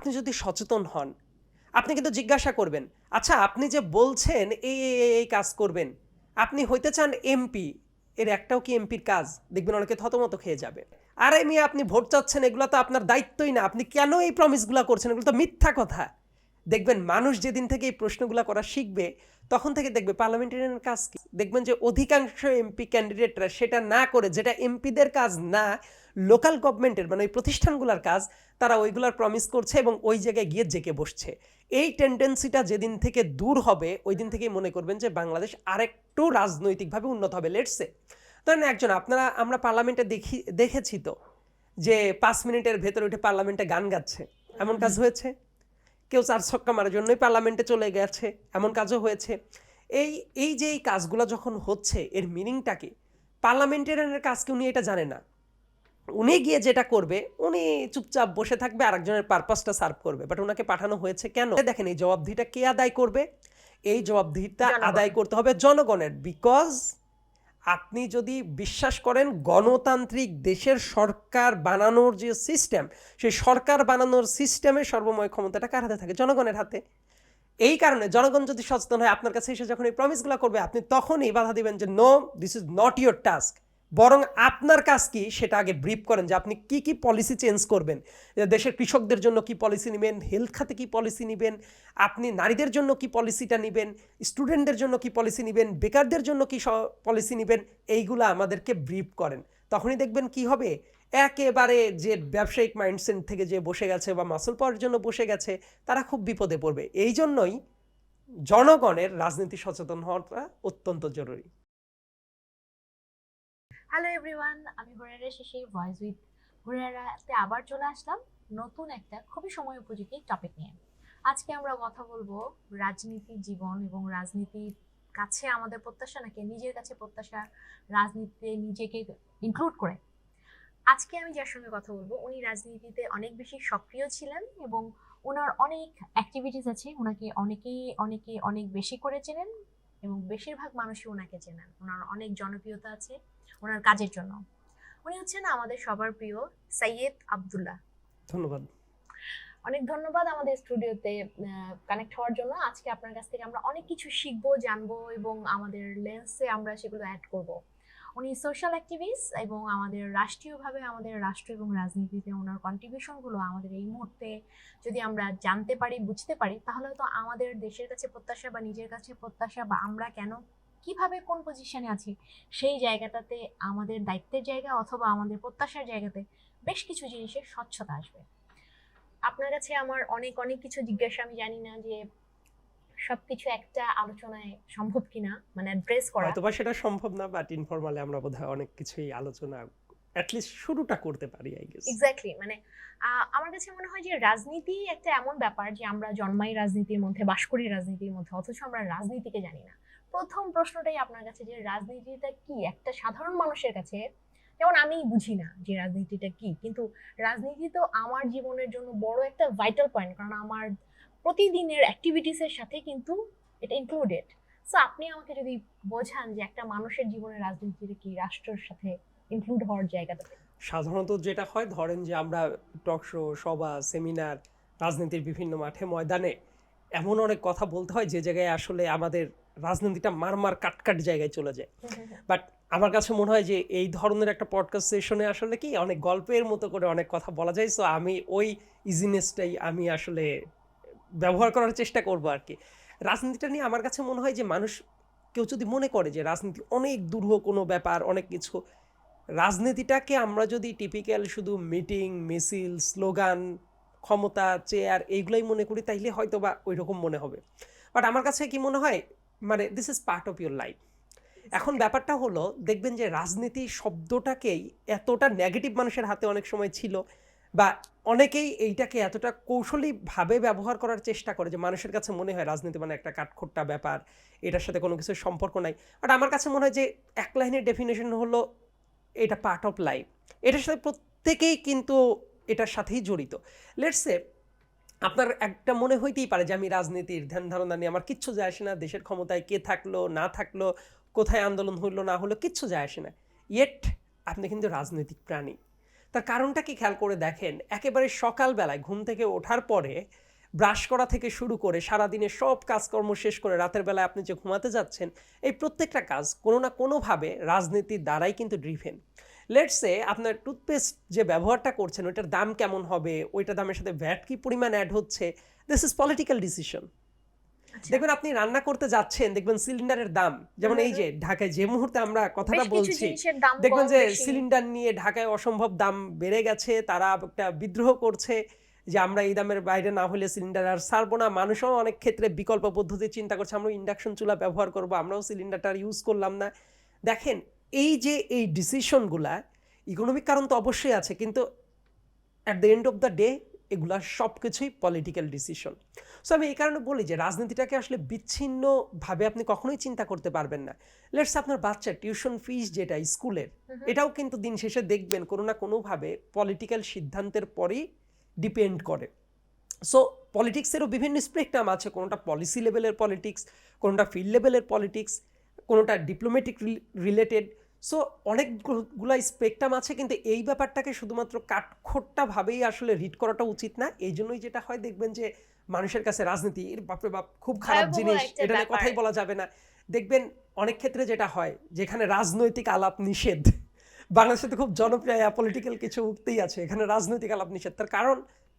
আপনি যদি সচেতন হন, আপনি কিন্তু জিজ্ঞাসা করবেন, আচ্ছা আপনি যে বলছেন এই কাজ করবেন, আপনি হইতে চান এমপি, এর একটাও কি এমপির কাজ? দেখবেন অনেকে থতমত খেয়ে যাবে। আরে মিয়া, আপনি ভোট চাচ্ছেন, এগুলো তো আপনার দায়িত্বই না, আপনি কেন এই প্রমিসগুলো করছেন, এগুলো তো মিথ্যা কথা। দেখবেন মানুষ যেদিন থেকে এই প্রশ্নগুলো করা শিখবে, তখন থেকে দেখবে পার্লামেন্টারিয়ানের কাজ কি। দেখবেন যে অধিকাংশ এমপি ক্যান্ডিডেটরা সেটা না করে, যেটা এমপিদের কাজ না, লোকাল গভর্নমেন্টের মানে ওই প্রতিষ্ঠানগুলোর কাজ, তারা ওইগুলার প্রমিস করছে এবং ওই জায়গায় গিয়ে জেকে বসছে। এই টেন্ডেন্সিটা যেদিন থেকে দূর হবে, ওই দিন থেকেই মনে করবেন যে বাংলাদেশ আরেকটু রাজনৈতিকভাবে উন্নত হবে। লেটসে ধরেন একজন, আমরা পার্লামেন্টে দেখেছি তো যে 5 মিনিটের ভেতরে উঠে পার্লামেন্টে গান গাচ্ছে, এমন কাজ হয়েছে। কেউ 4 ছক্কা মারার জন্যই পার্লামেন্টে চলে গেছে, এমন কাজও হয়েছে। এই এই যে এই কাজগুলো যখন হচ্ছে, এর মিনিংটা কি? পার্লামেন্টারিয়ানের কাজ কি উনি এটা জানে না? উনি গিয়ে যেটা করবে, উনি চুপচাপ বসে থাকবে, আরেকজনের পারপাসটা সার্ভ করবে। বাট ওনাকে পাঠানো হয়েছে কেন? দেখেন, এই জবাবদিহিটা কে আদায় করবে? এই জবাবদিহিটা আদায় করতে হবে জনগণের। বিকজ আপনি যদি বিশ্বাস করেন গণতান্ত্রিক দেশের সরকার বানানোর যে সিস্টেম, সেই সরকার বানানোর সিস্টেমের সর্বময় ক্ষমতাটা কার হাতে থাকে? জনগণের হাতে। এই কারণে জনগণ যদি সচেতন হয়, আপনার কাছে এসে যখন এই প্রমিসগুলো করবে, আপনি তখনই বাধা দিবেন যে no, this is not your task. বরং আপনার কাজ কি সেটা আগে ব্রিফ করেন, যে আপনি কি কি পলিসি চেঞ্জ করবেন। দেশের কৃষকদের জন্য কি পলিসি নেবেন, হেলথ খাতে কি পলিসি নেবেন, আপনি নারীদের জন্য কি পলিসিটা নেবেন, স্টুডেন্টদের জন্য কি পলিসি নেবেন, বেকারদের জন্য কি পলিসি নেবেন, এইগুলো আমাদেরকে ব্রিফ করেন। তখনই দেখবেন কি হবে, একেবারে যে ব্যবসায়িক মাইন্ডসেট থেকে যে বসে গেছে বা মাসল পাওয়ার জন্য বসে গেছে, তারা খুব বিপদে পড়বে। এই জন্যই জনগণের রাজনীতি সচেতন হওয়াটা অত্যন্ত জরুরি। হ্যালো এভরিওয়ান, আমি হুরায়রা শেষে ভয়েস উইথ হুরায়রাতে আবার চলে আসলাম নতুন একটা খুবই সময় উপযোগী টপিক নিয়ে। আজকে আমরা কথা বলবো রাজনীতি জীবন এবং রাজনীতির কাছে আমাদের প্রত্যাশা নাকি নিজের কাছে প্রত্যাশা, রাজনীতিতে নিজেকে ইনক্লুড করে। আজকে আমি যার সঙ্গে কথা বলবো, উনি রাজনীতিতে অনেক বেশি সক্রিয় ছিলেন এবং ওনার অনেক অ্যাক্টিভিটিস আছে। ওনাকে অনেক বেশি করে চেনেন এবং বেশিরভাগ মানুষই ওনাকে চেনেন। ওনার অনেক জনপ্রিয়তা আছে ওনার কাজের জন্য। উনি হচ্ছেন আমাদের সবার প্রিয় সৈয়দ আব্দুল্লাহ। ধন্যবাদ। অনেক ধন্যবাদ আমাদের স্টুডিওতে কানেক্ট হওয়ার জন্য। আজকে আপনার কাছ থেকে আমরা অনেক কিছু শিখবো, জানবো এবং আমাদের লেন্সে আমরা সেগুলো অ্যাড করব। উনি সোশ্যাল অ্যাক্টিভিস্ট এবং আমাদের রাষ্ট্রীয়ভাবে আমাদের রাষ্ট্র এবং রাজনীতিতে ওনার কন্ট্রিবিউশনগুলো আমাদের এই মুহূর্তে যদি আমরা জানতে পারি, বুঝতে পারি, তাহলে তো আমাদের দেশের কাছে প্রত্যাশা বা নিজের কাছে প্রত্যাশা বা আমরা কেন কিভাবে কোন পজিশনে আছি সেই জায়গাটাতে আমাদের দায়িত্বের জায়গা অথবা আমাদের প্রত্যাশার জায়গাতে বেশ কিছু জিনিসের স্বচ্ছতা আসবে। আপনার কাছে আমার অনেক কিছু জিজ্ঞাসা, আমি জানি না যে সবকিছু একটা আলোচনায় সম্ভব কিনা, মানে অ্যাড্রেস করা। হয়তোবা সেটা সম্ভব না, বাট ইনফরমালি আমরা বোধহয় অনেক কিছুই আলোচনা অ্যাটলিস্ট শুরুটা করতে পারি, আই গেস। এক্স্যাক্টলি, মানে আমার কাছে মনে হয় যে রাজনীতি একটা এমন ব্যাপার যে আমরা জন্মাই রাজনীতির মধ্যে, বাস করি রাজনীতির মধ্যে, অথচ আমরা রাজনীতিকে জানি না। প্রথম প্রশ্নটাই আপনার কাছে যে রাজনীতিটা কি একটা সাধারণ মানুষের কাছে, যেমন আমি বুঝি না যে রাজনীতিটা কি, কিন্তু রাজনীতি তো আমার জীবনের জন্য বড় একটা ভাইটাল পয়েন্ট, কারণ আমার প্রতিদিনের অ্যাক্টিভিটিসের সাথে কিন্তু এটা ইনক্লুডেড। সো আপনি আমাকে যদি বোঝান যে একটা মানুষের জীবনে রাজনীতিটা কি, রাষ্ট্রের সাথে ইনক্লুড হওয়ার জায়গাটাতে। সাধারণত যেটা হয়, ধরেন যে আমরা টক শো, সভা, সেমিনার, রাজনীতির বিভিন্ন মাঠে ময়দানে এমন অনেক কথা বলতে হয় যে জায়গায় আসলে আমাদের রাজনীতিটা মারমার কাটকাট জায়গায় চলে যায়। বাট আমার কাছে মনে হয় যে এই ধরনের একটা পডকাস্ট সেশনে আসলে কি অনেক গল্পের মতো করে অনেক কথা বলা যায়। সো আমি ওই ইজিনেসটাই আমি আসলে ব্যবহার করার চেষ্টা করব আর কি। রাজনীতিটা নিয়ে আমার কাছে মনে হয় যে মানুষ কেউ যদি মনে করে যে রাজনীতি অনেক দূরহ কোনো ব্যাপার, অনেক কিছু, রাজনীতিটাকে আমরা যদি টিপিক্যাল শুধু মিটিং, মিছিল, স্লোগান, ক্ষমতা, চেয়ার এইগুলোই মনে করি, তাইলে হয়তো বা ওই রকম মনে হবে। বাট আমার কাছে কি মনে হয়, মানে this is part of your life. এখন ব্যাপারটা হলো, দেখবেন যে রাজনীতি শব্দটাকেই এতটা নেগেটিভ মানুষের হাতে অনেক সময় ছিল, বা অনেকেই এইটাকে এতটা কৌশলীভাবে ব্যবহার করার চেষ্টা করে যে মানুষের কাছে মনে হয় রাজনীতি মানে একটা কাঠখোট্টা ব্যাপার, এটার সাথে কোনো কিছুর সম্পর্ক নাই। বাট আমার কাছে মনে হয় যে এক লাইনের ডেফিনেশন হলো এটা পার্ট অফ লাইফ। এটার সাথে প্রত্যেকেই কিন্তু এটার সাথেই জড়িত। লেটস সে আপনার একটা মনে হইতেই পারে যে আমি রাজনীতির ধ্যান ধারণা নিয়ে আমার কিচ্ছু যায় আসে না, দেশের ক্ষমতায় কে থাকলো না থাকলো, কোথায় আন্দোলন হইলো না হলো, কিচ্ছু যায় আসে না। ইয়েট আপনি কিন্তু রাজনৈতিক প্রাণী। তার কারণটা কি খেয়াল করে দেখেন, একেবারে সকালবেলায় ঘুম থেকে ওঠার পরে ব্রাশ করা থেকে শুরু করে সারাদিনের সব কাজকর্ম শেষ করে রাতের বেলায় আপনি যে ঘুমাতে যাচ্ছেন, এই প্রত্যেকটা কাজ কোনো না কোনোভাবে রাজনীতির দ্বারাই কিন্তু ড্রিভেন। লেটসে আপনার টুথপেস্ট যে ব্যবহারটা করছেন ওইটার দাম কেমন হবে, ওইটার দামের সাথে ভ্যাট কি পরিমাণ অ্যাড হচ্ছে, দিস ইজ পলিটিক্যাল ডিসিশন। দেখবেন আপনি রান্না করতে যাচ্ছেন, দেখবেন সিলিন্ডারের দাম, যেমন এই যে ঢাকায় যে মুহূর্তে আমরা কথাটা বলছি, দেখবেন যে সিলিন্ডার নিয়ে ঢাকায় অসম্ভব দাম বেড়ে গেছে, তারা একটা বিদ্রোহ করছে যে আমরা এই দামের বাইরে না হলে সিলিন্ডার আর ছাড়বো না। মানুষও অনেক ক্ষেত্রে বিকল্প পদ্ধতি চিন্তা করছে, আমরা ইন্ডাকশন চুলা ব্যবহার করবো, আমরাও সিলিন্ডারটা ইউজ করলাম না। দেখেন এই যে এই ডিসিশনগুলা, ইকোনমিক কারণ তো অবশ্যই আছে, কিন্তু at the end of the day এগুলা সব কিছুই পলিটিক্যাল ডিসিশন। সো আমি এই কারণে বলি যে রাজনীতিটাকে আসলে বিচ্ছিন্নভাবে আপনি কখনোই চিন্তা করতে পারবেন না। লেটস আপনার বাচ্চার টিউশন ফিস যেটা স্কুলের, এটাও কিন্তু দিন শেষে দেখবেন কোনো না কোনোভাবে পলিটিক্যাল সিদ্ধান্তের পরেই ডিপেন্ড করে। সো পলিটিক্সেরও বিভিন্ন স্পেকট্রাম আছে, কোনোটা পলিসি লেভেলের পলিটিক্স, কোনোটা ফিল্ড লেভেলের পলিটিক্স, কোনোটা ডিপ্লোম্যাটিক রিলেটেড। সো অনেকগুলা স্পেকট্রাম আছে, কিন্তু এই ব্যাপারটাকে শুধুমাত্র কাঠখোট্টাভাবেই আসলে রিড করাটা উচিত না। এই জন্যই যেটা হয় দেখবেন যে মানুষের কাছে রাজনীতি এর বাপরে বাপ খুব খারাপ জিনিস, এটা নিয়ে কথাই বলা যাবে না। দেখবেন অনেক ক্ষেত্রে যেটা হয়, যেখানে রাজনৈতিক আলাপ নিষেধ, বাংলাদেশে তো খুব জনপ্রিয় পলিটিক্যাল কিছু উক্তি আছে, এখানে রাজনৈতিক আলাপ নিষেধ। তার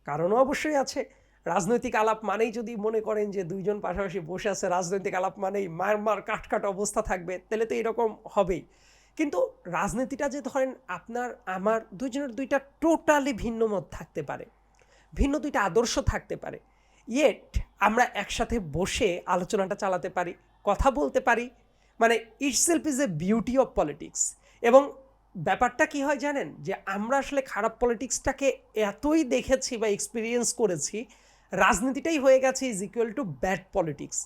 কারণও অবশ্যই আছে। রাজনৈতিক আলাপ মানেই যদি মনে করেন যে দুইজন পাশাপাশি বসে আছে, রাজনৈতিক আলাপ মানেই মার কাট অবস্থা থাকবে, তাহলে তো এরকম হবেই। কিন্তু রাজনীতিটা যে ধরেন আপনার আমার দুইজনের দুইটা টোটালি ভিন্ন মত থাকতে পারে, ভিন্ন দুইটা আদর্শ থাকতে পারে, ইয়েট আমরা একসাথে বসে আলোচনাটা চালাতে পারি, কথা বলতে পারি। মানে itself is A beauty of politics. এবং ব্যাপারটা কি হয় জানেন, যে আমরা আসলে খারাপ পলিটিক্সটাকে এতই দেখেছি বা এক্সপিরিয়েন্স করেছি, রাজনীতিটাই হয়ে গেছে is equal to bad politics.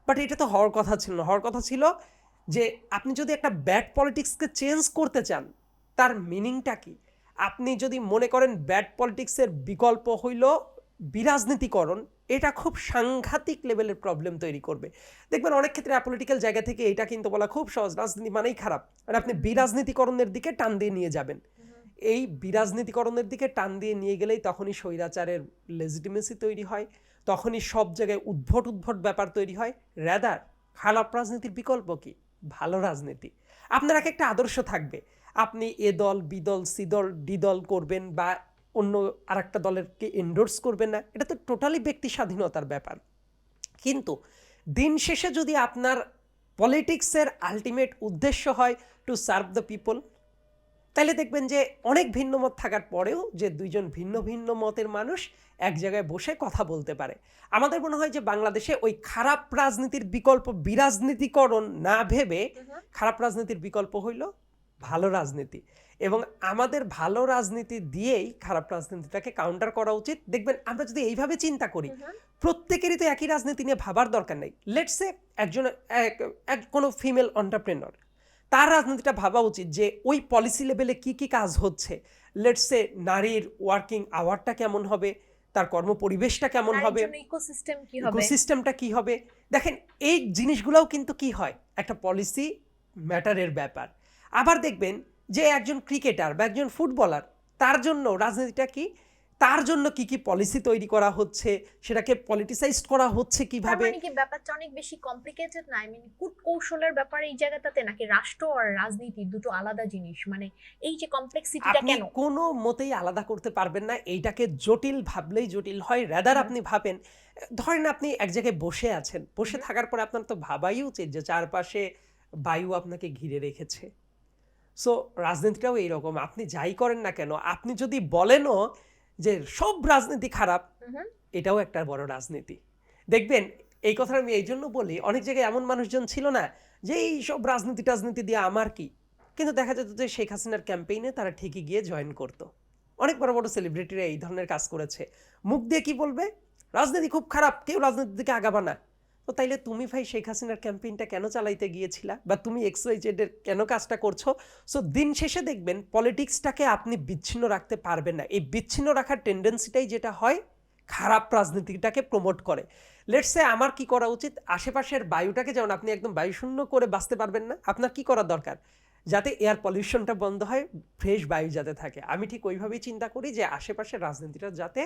But এটা তো হওয়ার কথা ছিল না। হওয়ার কথা ছিল যে আপনি যদি একটা ব্যাড পলিটিক্সকে চেঞ্জ করতে চান, তার মিনিংটা কি? আপনি যদি মনে করেন ব্যাড পলিটিক্সের বিকল্প হইল বিরাজনীতিকরণ, এটা খুব সাংঘাতিক লেভেলের প্রবলেম তৈরি করবে। দেখবেন অনেক ক্ষেত্রে অ্যাপলিটিক্যাল জায়গা থেকে এটা কিন্তু বলা খুব সহজ, রাজনীতি মানেই খারাপ, আর আপনি বিরাজনীতিকরণের দিকে টান দিয়ে নিয়ে যাবেন। এই বিরাজনীতিকরণের দিকে টান দিয়ে নিয়ে গেলেই তখনই স্বৈরাচারের লেজিটিমেসি তৈরি হয়, তখনই সব জায়গায় উদ্ভট ব্যাপার তৈরি হয়। রাদার খারাপ রাজনীতির বিকল্প কি? ভালো রাজনীতি। আপনার একটা আদর্শ থাকবে, আপনি এ দল বি দল সি দল ডি দল করবেন বা অন্য আরেকটা দলেরকে এন্ডোর্স করবেন না, এটা তো টোটালি ব্যক্তি স্বাধীনতার ব্যাপার। কিন্তু দিন শেষে যদি আপনার পলিটিক্সের আলটিমেট উদ্দেশ্য হয় টু সার্ভ দ্য পিপল, তাহলে দেখবেন যে অনেক ভিন্ন মত থাকার পরেও যে দুইজন ভিন্ন মতের মানুষ এক জায়গায় বসে কথা বলতে পারে। আমাদের মনে হয় যে বাংলাদেশে ওই খারাপ রাজনীতির বিকল্প বিরাজনীতিকরণ না ভেবে খারাপ রাজনীতির বিকল্প হইল ভালো রাজনীতি, এবং আমাদের ভালো রাজনীতি দিয়েই খারাপ রাজনীতিটাকে কাউন্টার করা উচিত। দেখবেন আমরা যদি এইভাবে চিন্তা করি, প্রত্যেকেরই তো একই রাজনীতি নিয়ে ভাবার দরকার নেই। লেটস সে একজন কোনো ফিমেল এন্টারপ্রেনার, তার রাজনীতিটা ভাবা উচিত যে ওই পলিসি লেভেলে কি কি কাজ হচ্ছে। লেটস সে নারীর ওয়ার্কিং আওয়ারটা কেমন হবে, তার কর্মপরিবেশটা কেমন হবে, ইকোসিস্টেমটা কি হবে। দেখেন এই জিনিসগুলোও কিন্তু কি হয়, একটা পলিসি ম্যাটারের ব্যাপার। আবার দেখবেন যে একজন ক্রিকেটার বা একজন ফুটবলার, তার জন্য রাজনীতিটা কি, তার জন্য কি কি পলিসি তৈরি করা হচ্ছে, সেটাকে পলিটিসাইজড করা হচ্ছে কিভাবে। মানে কি ব্যাপারটা অনেক বেশি কমপ্লিকেটেড না? আই মিন কূটকৌশলের ব্যাপারে এই জায়গাটাতে, নাকি রাষ্ট্র আর রাজনীতি দুটো আলাদা জিনিস? মানে এই যে কমপ্লেক্সিটিটা কেন? আপনি কোনো মতেই আলাদা করতে পারবেন না। এইটাকে জটিল ভাবলেই জটিল হয়। রাদার আপনি ভাবেন, ধরেন আপনি এক জায়গায় বসে আছেন, বসে থাকার পরে আপনার তো ভাবাই উচিত যে চারপাশে বায়ু আপনাকে ঘিরে রেখেছে। সো রাজনীতিটাও এইরকম, আপনি যাই করেন না কেন, আপনি যদি বলেনও যে সব রাজনীতি খারাপ, এটাও একটা বড় রাজনীতি। দেখবেন এই কথাটা আমি এই জন্য বলি, অনেক জায়গায় এমন মানুষজন ছিল না যে এই সব রাজনীতি দিয়ে আমার কি, কিন্তু দেখা যেত যে শেখ হাসিনার ক্যাম্পেইনে তারা ঠিকই গিয়ে জয়েন করতো। অনেক বড় সেলিব্রিটিরা এই ধরনের কাজ করেছে। মুখ দিয়ে কি বলবে, রাজনীতি খুব খারাপ, কেউ রাজনীতির দিকে আগাবা না। তো তাইলে তুমি ভাই শেখ হাসিনার ক্যাম্পেইনটা কেন চালাইতে গিয়েছিলা, বা তুমি XYZ এর কেন কাজটা করছো? সো দিন শেষে দেখবেন পলিটিক্সটাকে আপনি বিচ্ছিন্ন রাখতে পারবেন না। এই বিচ্ছিন্ন রাখার টেন্ডেন্সিটাই যেটা হয় খারাপ রাজনীতিটাকে প্রমোট করে। লেটস সে আমার কি করা উচিত, আশেপাশের বায়ুটাকে, যেমন আপনি একদম বায়ুশূন্য করে বাঁচতে পারবেন না, আপনার কি করা দরকার, যাতে এয়ার পলিউশনটা বন্ধ হয়, ফ্রেশ বায়ু যাতে থাকে। আমি ঠিক ওইভাবেই চিন্তা করি যে আশেপাশে রাজনীতিটা যাতে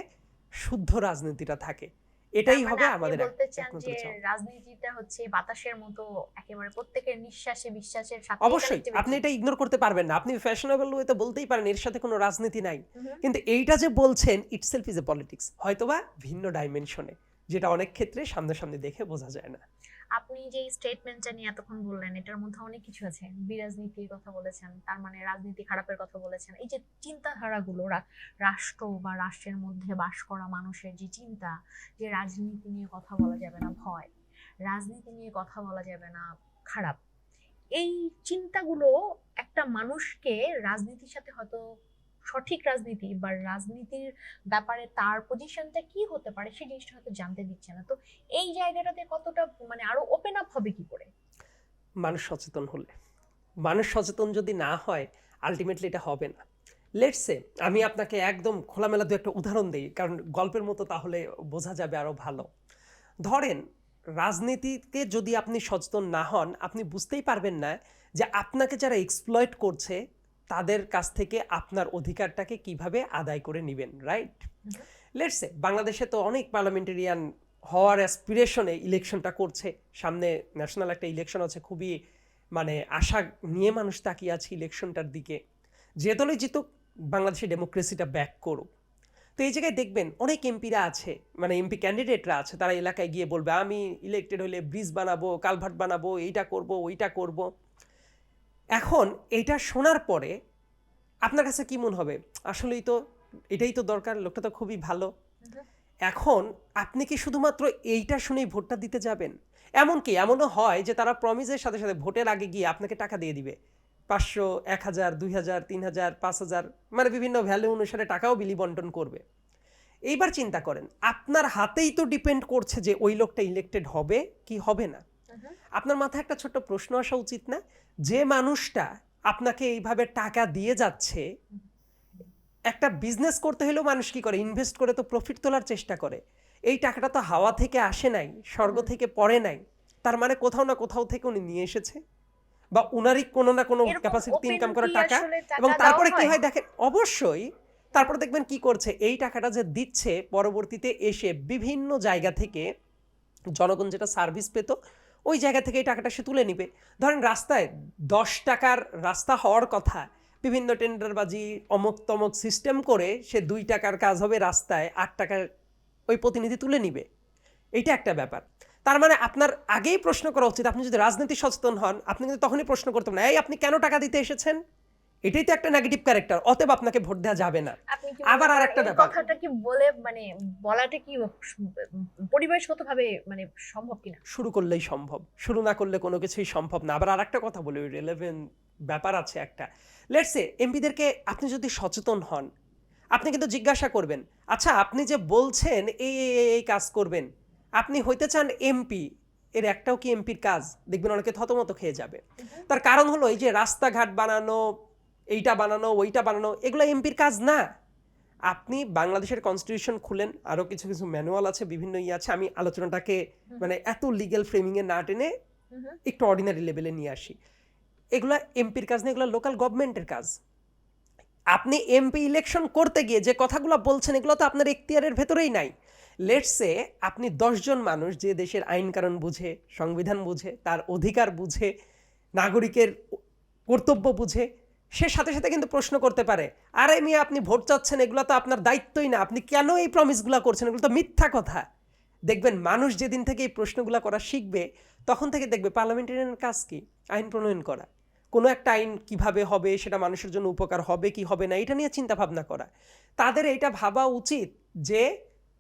শুদ্ধ রাজনীতিটা থাকে, এটাই তার মানে হবে আপনি আমাদের বলতে চান একমাত্র যে চাওয়া। রাজনীতিটা হচ্ছে বাতাসের মতো, একেবারে প্রত্যেকের নিঃশ্বাসে বিশ্বাসের সাথে অবশ্যই আপনি এটা ইগনোর করতে পারবেন না, আপনি ফ্যাশনেবল ওয়েতে বলতেই পারেন এর সাথে কোনো রাজনীতি নাই, কিন্তু এইটা যে বলছেন ইটসেলফ ইজ এ পলিটিক্স, হয়তোবা ভিন্ন ডাইমেনশনে, যেটা অনেক ক্ষেত্রে সামনাসামনি দেখে বোঝা যায় না। আপনি যে স্টেটমেন্টটা নিয়ে এতক্ষণ বললেন এটার মধ্যে অনেক কিছু আছে, বিরাজনীতির কথা বলেছেন, তার মানে রাজনীতি খারাপের কথা বলেছেন। এই যে চিন্তাধারাগুলো রাষ্ট্র বা রাষ্ট্রের মধ্যে বাস করা মানুষের যে চিন্তা, যে রাজনীতি নিয়ে কথা বলা যাবে না ভয়, রাজনীতি নিয়ে কথা বলা যাবে না খারাপ, এই চিন্তাগুলো একটা মানুষকে রাজনীতির সাথে হয়তো সঠিক রাজনীতি বা রাজনীতির ব্যাপারে তার পজিশনটা কি হতে পারে সেই জিনিসটা হয়তো জানতে দিচ্ছে না। তো এই জায়গাটাতে কতটা মানে আরো ওপেন আপ হবে কি করে? মানুষ সচেতন হলে, মানুষ সচেতন যদি না হয় আলটিমেটলি এটা হবে না। লেটস সে আমি আপনাকে একদম খোলামেলা দু একটা উদাহরণ দিই, কারণ গল্পের মতো তাহলে বোঝা যাবে আরো ভালো। ধরেন রাজনীতিকে যদি আপনি সচেতন না হন, আপনি বুঝতেই পারবেন না যে আপনাকে যারা এক্সপ্লয়েট করছে তাদের কাছ থেকে আপনার অধিকারটাকে কিভাবে আদায় করে নেবেন, রাইট? লেটস সে বাংলাদেশে তো অনেক পার্লামেন্টেরিয়ান হওয়ার অ্যাসপিরেশনে ইলেকশনটা করছে, সামনে ন্যাশনাল একটা ইলেকশন আছে, খুবই মানে আশা নিয়ে মানুষ তাকিয়ে আছে ইলেকশনটার দিকে, যে দলে জিতুক বাংলাদেশের ডেমোক্রেসিটা ব্যাক করুক। তো এই জায়গায় দেখবেন অনেক এমপিরা আছে, মানে এমপি ক্যান্ডিডেটরা আছে, তারা এলাকায় গিয়ে বলবে আমি ইলেক্টেড হলে ব্রিজ বানাবো, কালভার্ট বানাবো, এইটা করব ওইটা করব। এখন এইটা শোনার পরে আপনার কাছে কি মনে হবে, আসলেই তো এটাই তো দরকার, লোকটা তো খুবই ভালো। এখন আপনি কি শুধুমাত্র এইটা শুনেই ভোটটা দিতে যাবেন? এমনকি এমনও হয় যে তারা প্রমিসের সাথে সাথে ভোটের আগে গিয়ে আপনাকে টাকা দিয়ে দিবে, 500, 1000, 2000, 3000, 5000, মানে বিভিন্ন ভ্যালু অনুসারে টাকাও বিলি বন্টন করবে। এইবার চিন্তা করেন, আপনার হাতেই তো ডিপেন্ড করছে যে ওই লোকটা ইলেক্টেড হবে কি হবে না। আপনার মাথায় একটা ছোট্ট প্রশ্ন আসা উচিত না, যে মানুষটা আপনাকে এইভাবে টাকা দিয়ে যাচ্ছে, একটা বিজনেস করতে হলেও মানুষ কি করে, ইনভেস্ট করে তো প্রফিট তোলার চেষ্টা করে। এই টাকাটা তো হাওয়া থেকে আসে নাই, স্বর্গ থেকে পড়ে নাই, তার মানে কোথাও না কোথাও থেকে উনি নিয়ে এসেছে, বা উনারই কোনো না কোনো ক্যাপাসিটিতে ইনকাম করা টাকা। এবং তারপরে কি হয় দেখেন, অবশ্যই তারপরে দেখবেন কি করছে, এই টাকাটা যে দিচ্ছে পরবর্তীতে এসে বিভিন্ন জায়গা থেকে জনগণ যেটা সার্ভিস পেত ওই জায়গা থেকে এই টাকাটা সে তুলে নিবে। ধরেন রাস্তায় 10 টাকার রাস্তা হওয়ার কথা, বিভিন্ন টেন্ডারবাজি অমুক তমক সিস্টেম করে সে 2 টাকার কাজ হবে রাস্তায় 8 টাকার ওই প্রতিনিধি তুলে নিবে। এইটা একটা ব্যাপার। তার মানে আপনার আগেই প্রশ্ন করা উচিত, আপনি যদি রাজনীতি সচেতন হন আপনি কিন্তু তখনই প্রশ্ন করতে পারেন, এই আপনি কেন টাকা দিতে এসেছেন? এটাই তো একটা নেগেটিভ ক্যারেক্টার, অতএব আপনাকে ভোট দেওয়া যাবে না। আবার আর একটা ব্যাপার, কথাটা কি বলে মানে বলাটা কি পরিবেশগতভাবে মানে সম্ভব কিনা? শুরু করলেই সম্ভব, শুরু না করলে কোনো কিছুই সম্ভব না। আবার আরেকটা কথা বলি, রিলেভেন্ট ব্যাপার আছে একটা। লেটস সে এমপিদেরকে আপনি যদি সচেতন হন, আপনি কিন্তু জিজ্ঞাসা করবেন, আচ্ছা আপনি যে বলছেন এই কাজ করবেন, আপনি হইতে চান এমপি, এর একটাও কি এমপির কাজ? দেখবেন অনেকে থতমত খেয়ে যাবে। তার কারণ হলো এই যে রাস্তাঘাট বানানো, এইটা বানানো ওইটা বানানো, এগুলো এমপির কাজ না। আপনি বাংলাদেশের কনস্টিটিউশন খুলেন, আরও কিছু কিছু ম্যানুয়াল আছে, বিভিন্ন আছে, আমি আলোচনাটাকে মানে এত লিগ্যাল ফ্রেমিংয়ে না টেনে একটু অর্ডিনারি লেভেলে নিয়ে আসি। এগুলা এমপির কাজ না, এগুলো লোকাল গভর্নমেন্টের কাজ। আপনি এমপি ইলেকশন করতে গিয়ে যে কথাগুলো বলছেন এগুলো তো আপনার এখতিয়ারের ভেতরেই নাই। লেটস সে আপনি 10 জন মানুষ যে দেশের আইন কানুন বুঝে, সংবিধান বুঝে, তার অধিকার বুঝে, নাগরিকের কর্তব্য বুঝে, সে সাথে সাথে কিন্তু প্রশ্ন করতে পারে, আরে মিয়া আপনি ভোট চাচ্ছেন, এগুলো তো আপনার দায়িত্বই না, আপনি কেন এই প্রমিসগুলো করছেন, এগুলো তো মিথ্যা কথা। দেখবেন মানুষ যেদিন থেকে এই প্রশ্নগুলো করা শিখবে তখন থেকে দেখবে পার্লামেন্টারিয়ান কাজ কি, আইন প্রণয়ন করা, কোনো একটা আইন কিভাবে হবে, সেটা মানুষের জন্য উপকার হবে কি হবে না এটা নিয়ে চিন্তা ভাবনা করা। তাদের এইটা ভাবা উচিত যে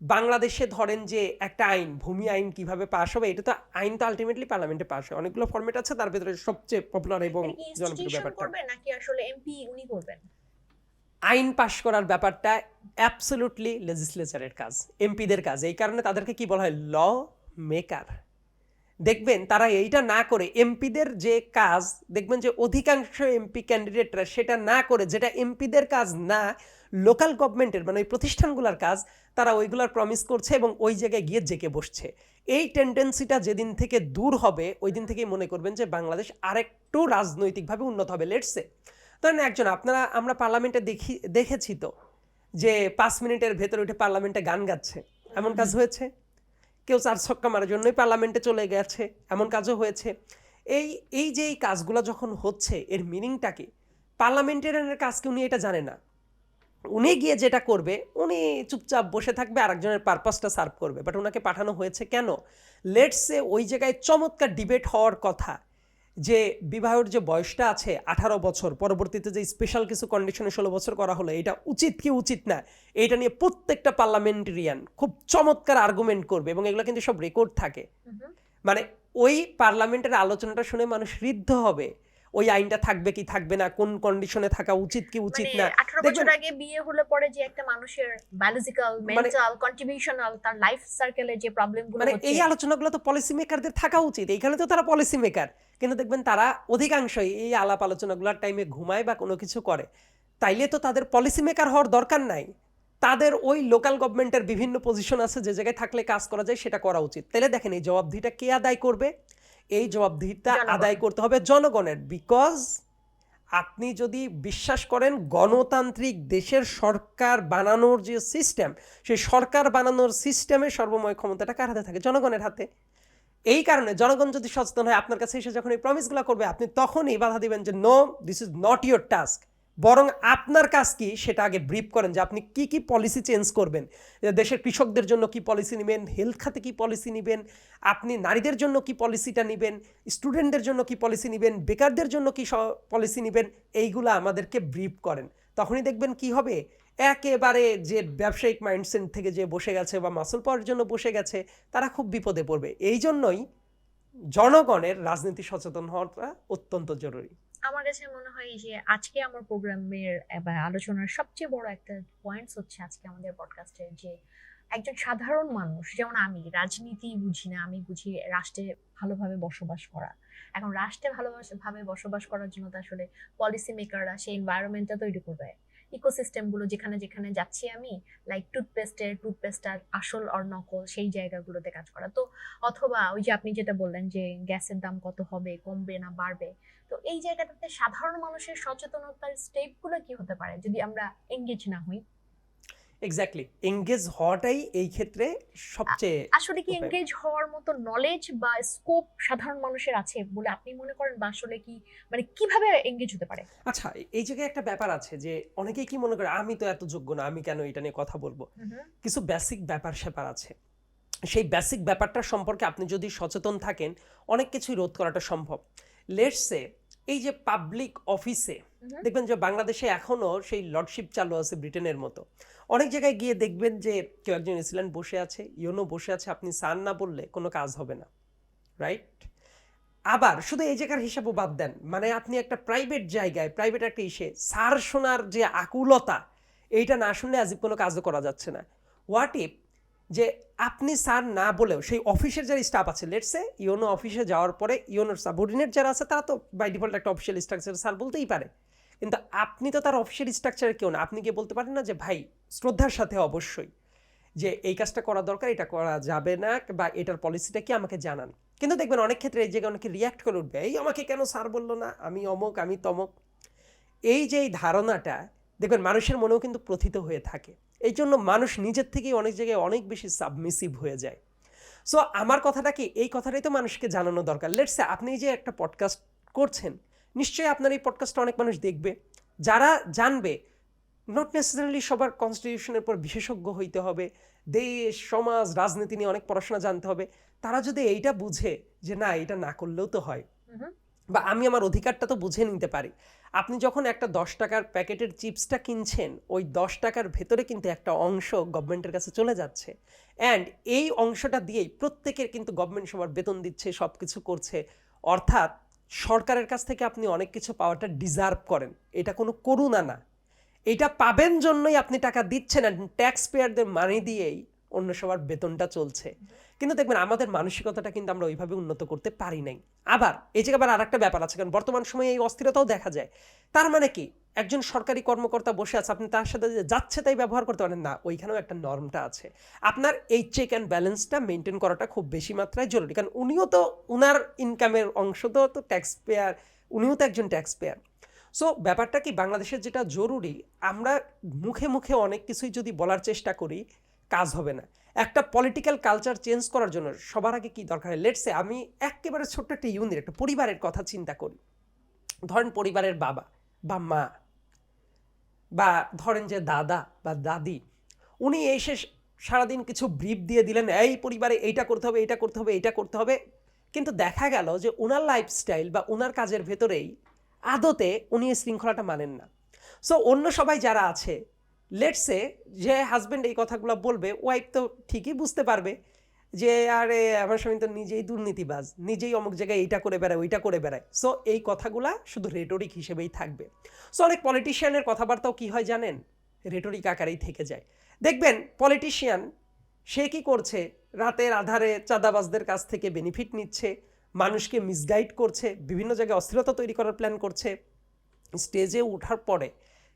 বাংলাদেশে ধরেন যে একটা আইন, ভূমি আইন কিভাবে পাস হবে, এটা তো আইন তো আলটিমেটলি পার্লামেন্টে পাস হয়, অনেকগুলো ফরম্যাট আছে, তার ভিতরে সবচেয়ে পপুলার এবং জনপ্রিয় ব্যাপারটা করবে নাকি আসলে এমপি উনি করবেন? আইন পাস করার ব্যাপারটা অ্যাবসলিউটলি লেজিসলেচারের কাজ, এমপিদের কাজ। এই কারণে তাদেরকে কি বলা হয়, ল মেকার। দেখবেন তারা এইটা না করে, এমপিদের যে কাজ দেখবেন যে অধিকাংশ এমপি ক্যান্ডিডেটরা সেটা না করে, যেটা এমপিদের কাজ না লোকাল গভর্নমেন্টের মানে ওই প্রতিষ্ঠানগুলোর কাজ, তারা ওইগুলার প্রমিস করছে এবং ওই জায়গায় গিয়ে জেকে বসছে। এই টেন্ডেন্সিটা যেদিন থেকে দূর হবে ওই দিন থেকেই মনে করবেন যে বাংলাদেশ আরেকটু রাজনৈতিকভাবে উন্নত হবে। লেটসে ধরেন একজন আমরা পার্লামেন্টে দেখেছি তো যে 5 মিনিটের ভেতরে উঠে পার্লামেন্টে গান গাচ্ছে, এমন কাজ হয়েছে। কেউ 4 ছক্কা মারার জন্যই পার্লামেন্টে চলে গেছে, এমন কাজও হয়েছে। এই যে এই কাজগুলো যখন হচ্ছে এর মিনিংটা কি? পার্লামেন্টেরিয়ানের কাজ কি উনি এটা জানে না? উনি গিয়ে যেটা করবে উনি চুপচাপ বসে থাকবে, আরেকজনের পারপাসটা সার্ভ করবে। বাট ওনাকে পাঠানো হয়েছে কেন? লেটসে ওই জায়গায় চমৎকার ডিবেট হওয়ার কথা যে বিবাহের যে বয়সটা আছে 18 বছর, পরবর্তীতে যে স্পেশাল কিছু কন্ডিশনে 16 বছর করা হলো, এটা উচিত কি উচিত না, এইটা নিয়ে প্রত্যেকটা পার্লামেন্টেরিয়ান খুব চমৎকার আর্গুমেন্ট করবে এবং এগুলো কিন্তু সব রেকর্ড থাকে। মানে ওই পার্লামেন্টের আলোচনাটা শুনে মানুষ ঋদ্ধ হবে ওই আইনটা থাকবে কি থাকবে না, কোন কন্ডিশনে থাকা উচিত কি উচিত না। 18 বছর আগে বিয়ে হলে পরে যে একটা মানুষের বায়োলজিক্যাল, মেন্টাল, কন্ট্রিবিউশনাল, তার লাইফ সার্কেলে যে প্রবলেমগুলো হচ্ছে, এই আলোচনাগুলো তো পলিসি মেকারদের থাকা উচিত। এইখানে তো তারা পলিসি মেকার, কিন্তু দেখবেন তারা অধিকাংশই এই আলাপ আলোচনাগুলোর টাইমে ঘুমায় বা কোনো কিছু করে। তাইলে তো তাদের পলিসি মেকার হওয়ার দরকার নাই। তাদের ওই লোকাল গভর্নমেন্টের বিভিন্ন পজিশন আছে যে জায়গায় থাকলে কাজ করা যায়, সেটা করা উচিত। তাহলে দেখেন এই জবাবদিহিটা কে আদায় করবে? এই জবাবদিহিটা আদায় করতে হবে জনগণের। বিকজ আপনি যদি বিশ্বাস করেন গণতান্ত্রিক দেশের সরকার বানানোর যে সিস্টেম, সেই সরকার বানানোর সিস্টেমে সর্বময় ক্ষমতাটা কার হাতে থাকে? জনগণের হাতে। এই কারণে জনগণ যদি সচেতন হয়, আপনার কাছে এসে যখন এই প্রমিসগুলো করবে আপনি তখনই বাধা দিবেন যে no, this is not your task. বরং আপনার কাজ কি সেটা আগে ব্রিফ করেন যে আপনি কি কি পলিসি চেঞ্জ করবেন। দেশের কৃষকদের জন্য কি পলিসি নেবেন, হেলথ খাতে কি পলিসি নেবেন, আপনি নারীদের জন্য কি পলিসিটা নেবেন, স্টুডেন্টদের জন্য কি পলিসি নেবেন, বেকারদের জন্য কি পলিসি নেবেন, এইগুলো আমাদেরকে ব্রিফ করেন। তখনই দেখবেন কি হবে, একেবারে যে ব্যবসায়িক মাইন্ডসেট থেকে যে বসে গেছে বা মাসল পাওয়ার জন্য বসে গেছে তারা খুব বিপদে পড়বে। এই জন্যই জনগণের রাজনীতি সচেতন হওয়াটা অত্যন্ত জরুরি। আমার কাছে মনে হয় যে আজকে আমার প্রোগ্রামের বা আলোচনার সবচেয়ে বড় একটা পয়েন্টস হচ্ছে আজকে আমাদের পডকাস্টের যে একজন সাধারণ মানুষ, যেমন আমি রাজনীতি বুঝি না, আমি বুঝি রাষ্ট্রে ভালোভাবে বসবাস করা। এখন রাষ্ট্রে ভালোভাবে বসবাস করার জন্য তো আসলে পলিসি মেকাররা সেই এনভায়রনমেন্টটা তৈরি করবে, ইকোসিস্টেমগুলো যেখানে যেখানে যাচ্ছি আমি, লাইক টুথপেস্টার আসল আর নকল সেই জায়গাগুলোতে কাজ করা। তো অথবা ওই যে আপনি যেটা বললেন যে গ্যাসের দাম কত হবে, কমবে না বাড়বে, তো এই জায়গাটাতে সাধারণ মানুষের সচেতনতার স্টেপগুলো কি হতে পারে যদি আমরা এঙ্গেজ না হই? এক্স্যাক্টলি, এঙ্গেজ হওয়াটাই এই ক্ষেত্রে সবচেয়ে আসলে কি এঙ্গেজ হওয়ার মতো নলেজ বা স্কোপ সাধারণ মানুষের আছে বলে আপনি মনে করেন, বা আসলে কি মানে কিভাবে এঙ্গেজ হতে পারে? আচ্ছা, এই জায়গায় একটা ব্যাপার আছে যে অনেকেই কি মনে করে আমি তো এত যোগ্য না, আমি কেন এটা নিয়ে কথা বলবো। কিছু বেসিক ব্যাপার স্যাপার আছে, সেই বেসিক ব্যাপারটা সম্পর্কে আপনি যদি সচেতন থাকেন অনেক কিছুই রোধ করাটা সম্ভব। লেটস সে এই যে পাবলিক অফিসে দেখবেন যে বাংলাদেশে এখনো সেই লর্ডশিপ চালু আছে ব্রিটেনের মতো। অনেক জায়গায় গিয়ে দেখবেন যে কেউ একজন এসিলেন্ট বসে আছে, ইউনো বসে আছে, আপনি সান না বললে কোনো কাজ হবে না, রাইট? আবার শুধু এই জায়গার হিসাবও বাদ দেন, মানে আপনি একটা প্রাইভেট জায়গায় প্রাইভেট একটা ইসে সার শোনার যে আকুলতা, এইটা না শুনলে আজীব কোনো কাজও করা যাচ্ছে না। হোয়াট ইফ যে আপনি স্যার না বলেও সেই অফিসের যারা স্টাফ আছে, লেটসে ইউনো অফিসে যাওয়ার পরে ইউনোর সাবঅর্ডিনেট যারা আছে তারা তো বাই ডিফল্ট একটা অফিসিয়াল স্ট্রাকচারে স্যার বলতেই পারে, কিন্তু আপনি তো তার অফিসিয়াল স্ট্রাকচারে কেউ না। আপনি গিয়ে বলতে পারেন না যে ভাই শ্রদ্ধার সাথে অবশ্যই যে এই কাজটা করা দরকার, এটা করা যাবে না, বা এটার পলিসিটা কি আমাকে জানান। কিন্তু দেখবেন অনেক ক্ষেত্রে এই জায়গায় অনেকে রিয়াক্ট করে উঠবে, এই আমাকে কেন স্যার বললো না, আমি অমুক আমি তমক। এই যে এই ধারণাটা দেখবেন মানুষের মনেও কিন্তু প্রথিত হয়ে থাকে। এই জন্য মানুষ নিজের থেকেই অনেক জায়গায় অনেক বেশি সাবমিসিভ হয়ে যায়। সো আমার কথাটা কি, এই কথাটাই তো মানুষকে জানানো দরকার। লেটস সে আপনি যে একটা পডকাস্ট করছেন, নিশ্চয়ই আপনার এই পডকাস্টটা অনেক মানুষ দেখবে, যারা জানবে নট নেসেসারিলি সবার কনস্টিটিউশনের উপর বিশেষজ্ঞ হইতে হবে, দেশ সমাজ রাজনীতি নিয়ে অনেক পড়াশোনা জানতে হবে। তারা যদি এইটা বুঝে যে না এটা না করলেও তো হয়, বা আমি আমার অধিকারটা তো বুঝে নিতে পারি। আপনি যখন একটা 10 টাকার প্যাকেটের চিপসটা কিনছেন, ওই 10 টাকার ভেতরে কিন্তু একটা অংশ গভর্নমেন্টের কাছে চলে যাচ্ছে, অ্যান্ড এই অংশটা দিয়েই প্রত্যেকের কিন্তু গভর্নমেন্ট সবার বেতন দিচ্ছে, সব কিছু করছে। অর্থাৎ সরকারের কাছ থেকে আপনি অনেক কিছু পাওয়াটা ডিজার্ভ করেন, এটা কোনো করুণা না। এটা পাবেন জন্যই আপনি টাকা দিচ্ছেন, ট্যাক্স পেয়ারদের মানি দিয়েই অন্য সবার বেতনটা চলছে, কিন্তু দেখবেন আমাদের মানসিকতাটা কিন্তু আমরা ওইভাবে উন্নত করতে পারি নাই। আবার এই জায়গায় আবার আরেকটা ব্যাপার আছে, কারণ বর্তমান সময়ে এই অস্থিরতাও দেখা যায়। তার মানে কি, একজন সরকারি কর্মকর্তা বসে আছে, আপনি তার সাথে যে যাচ্ছে তাই ব্যবহার করতে পারেন না, ওইখানেও একটা নর্মটা আছে। আপনার এই চেক অ্যান্ড ব্যালেন্সটা মেনটেন করাটা খুব বেশি মাত্রায় জরুরি, কারণ উনিও তো উনার ইনকামের অংশ তো ট্যাক্স পেয়ার, উনিও তো একজন ট্যাক্স পেয়ার। সো ব্যাপারটা কি, বাংলাদেশের যেটা জরুরি, আমরা মুখে মুখে অনেক কিছুই যদি বলার চেষ্টা করি, কাজ হবে না। একটা পলিটিক্যাল কালচার চেঞ্জ করার জন্য সবার আগে কি দরকার হয়, লেটসে আমি একেবারে ছোট্ট একটা ইউনিট, একটা পরিবারের কথা চিন্তা করি। ধরেন পরিবারের বাবা বা মা, বা ধরেন যে দাদা বা দাদি, উনি এসে সারাদিন কিছু ব্রিফ দিয়ে দিলেন, এই পরিবারে এইটা করতে হবে, এইটা করতে হবে, এইটা করতে হবে, কিন্তু দেখা গেল যে ওনার লাইফস্টাইল বা ওনার কাজের ভেতরেই আদতে উনি এই শৃঙ্খলাটা মানেন না। সো অন্য সবাই যারা আছে, লেটসে যে হাজব্যান্ড এই কথাগুলো বলবে, ওয়াইফ তো ঠিকই বুঝতে পারবে যে আরে আমার স্বামী তো নিজেই দুর্নীতিবাজ, নিজেই অমুক জায়গায় এইটা করে বেড়ায়, ওইটা করে বেড়ায়। সো এই কথাগুলা শুধু রেটরিক হিসেবেই থাকবে। সো অনেক পলিটিশিয়ানের কথাবার্তাও কি হয় জানেন, রেটরিক আকারেই থেকে যায়। দেখবেন পলিটিশিয়ান সে কি করছে, রাতের আধারে চাঁদাবাজদের কাছ থেকে বেনিফিট নিচ্ছে, মানুষকে মিসগাইড করছে, বিভিন্ন জায়গায় অস্থিরতা তৈরি করার প্ল্যান করছে। স্টেজে ওঠার পরে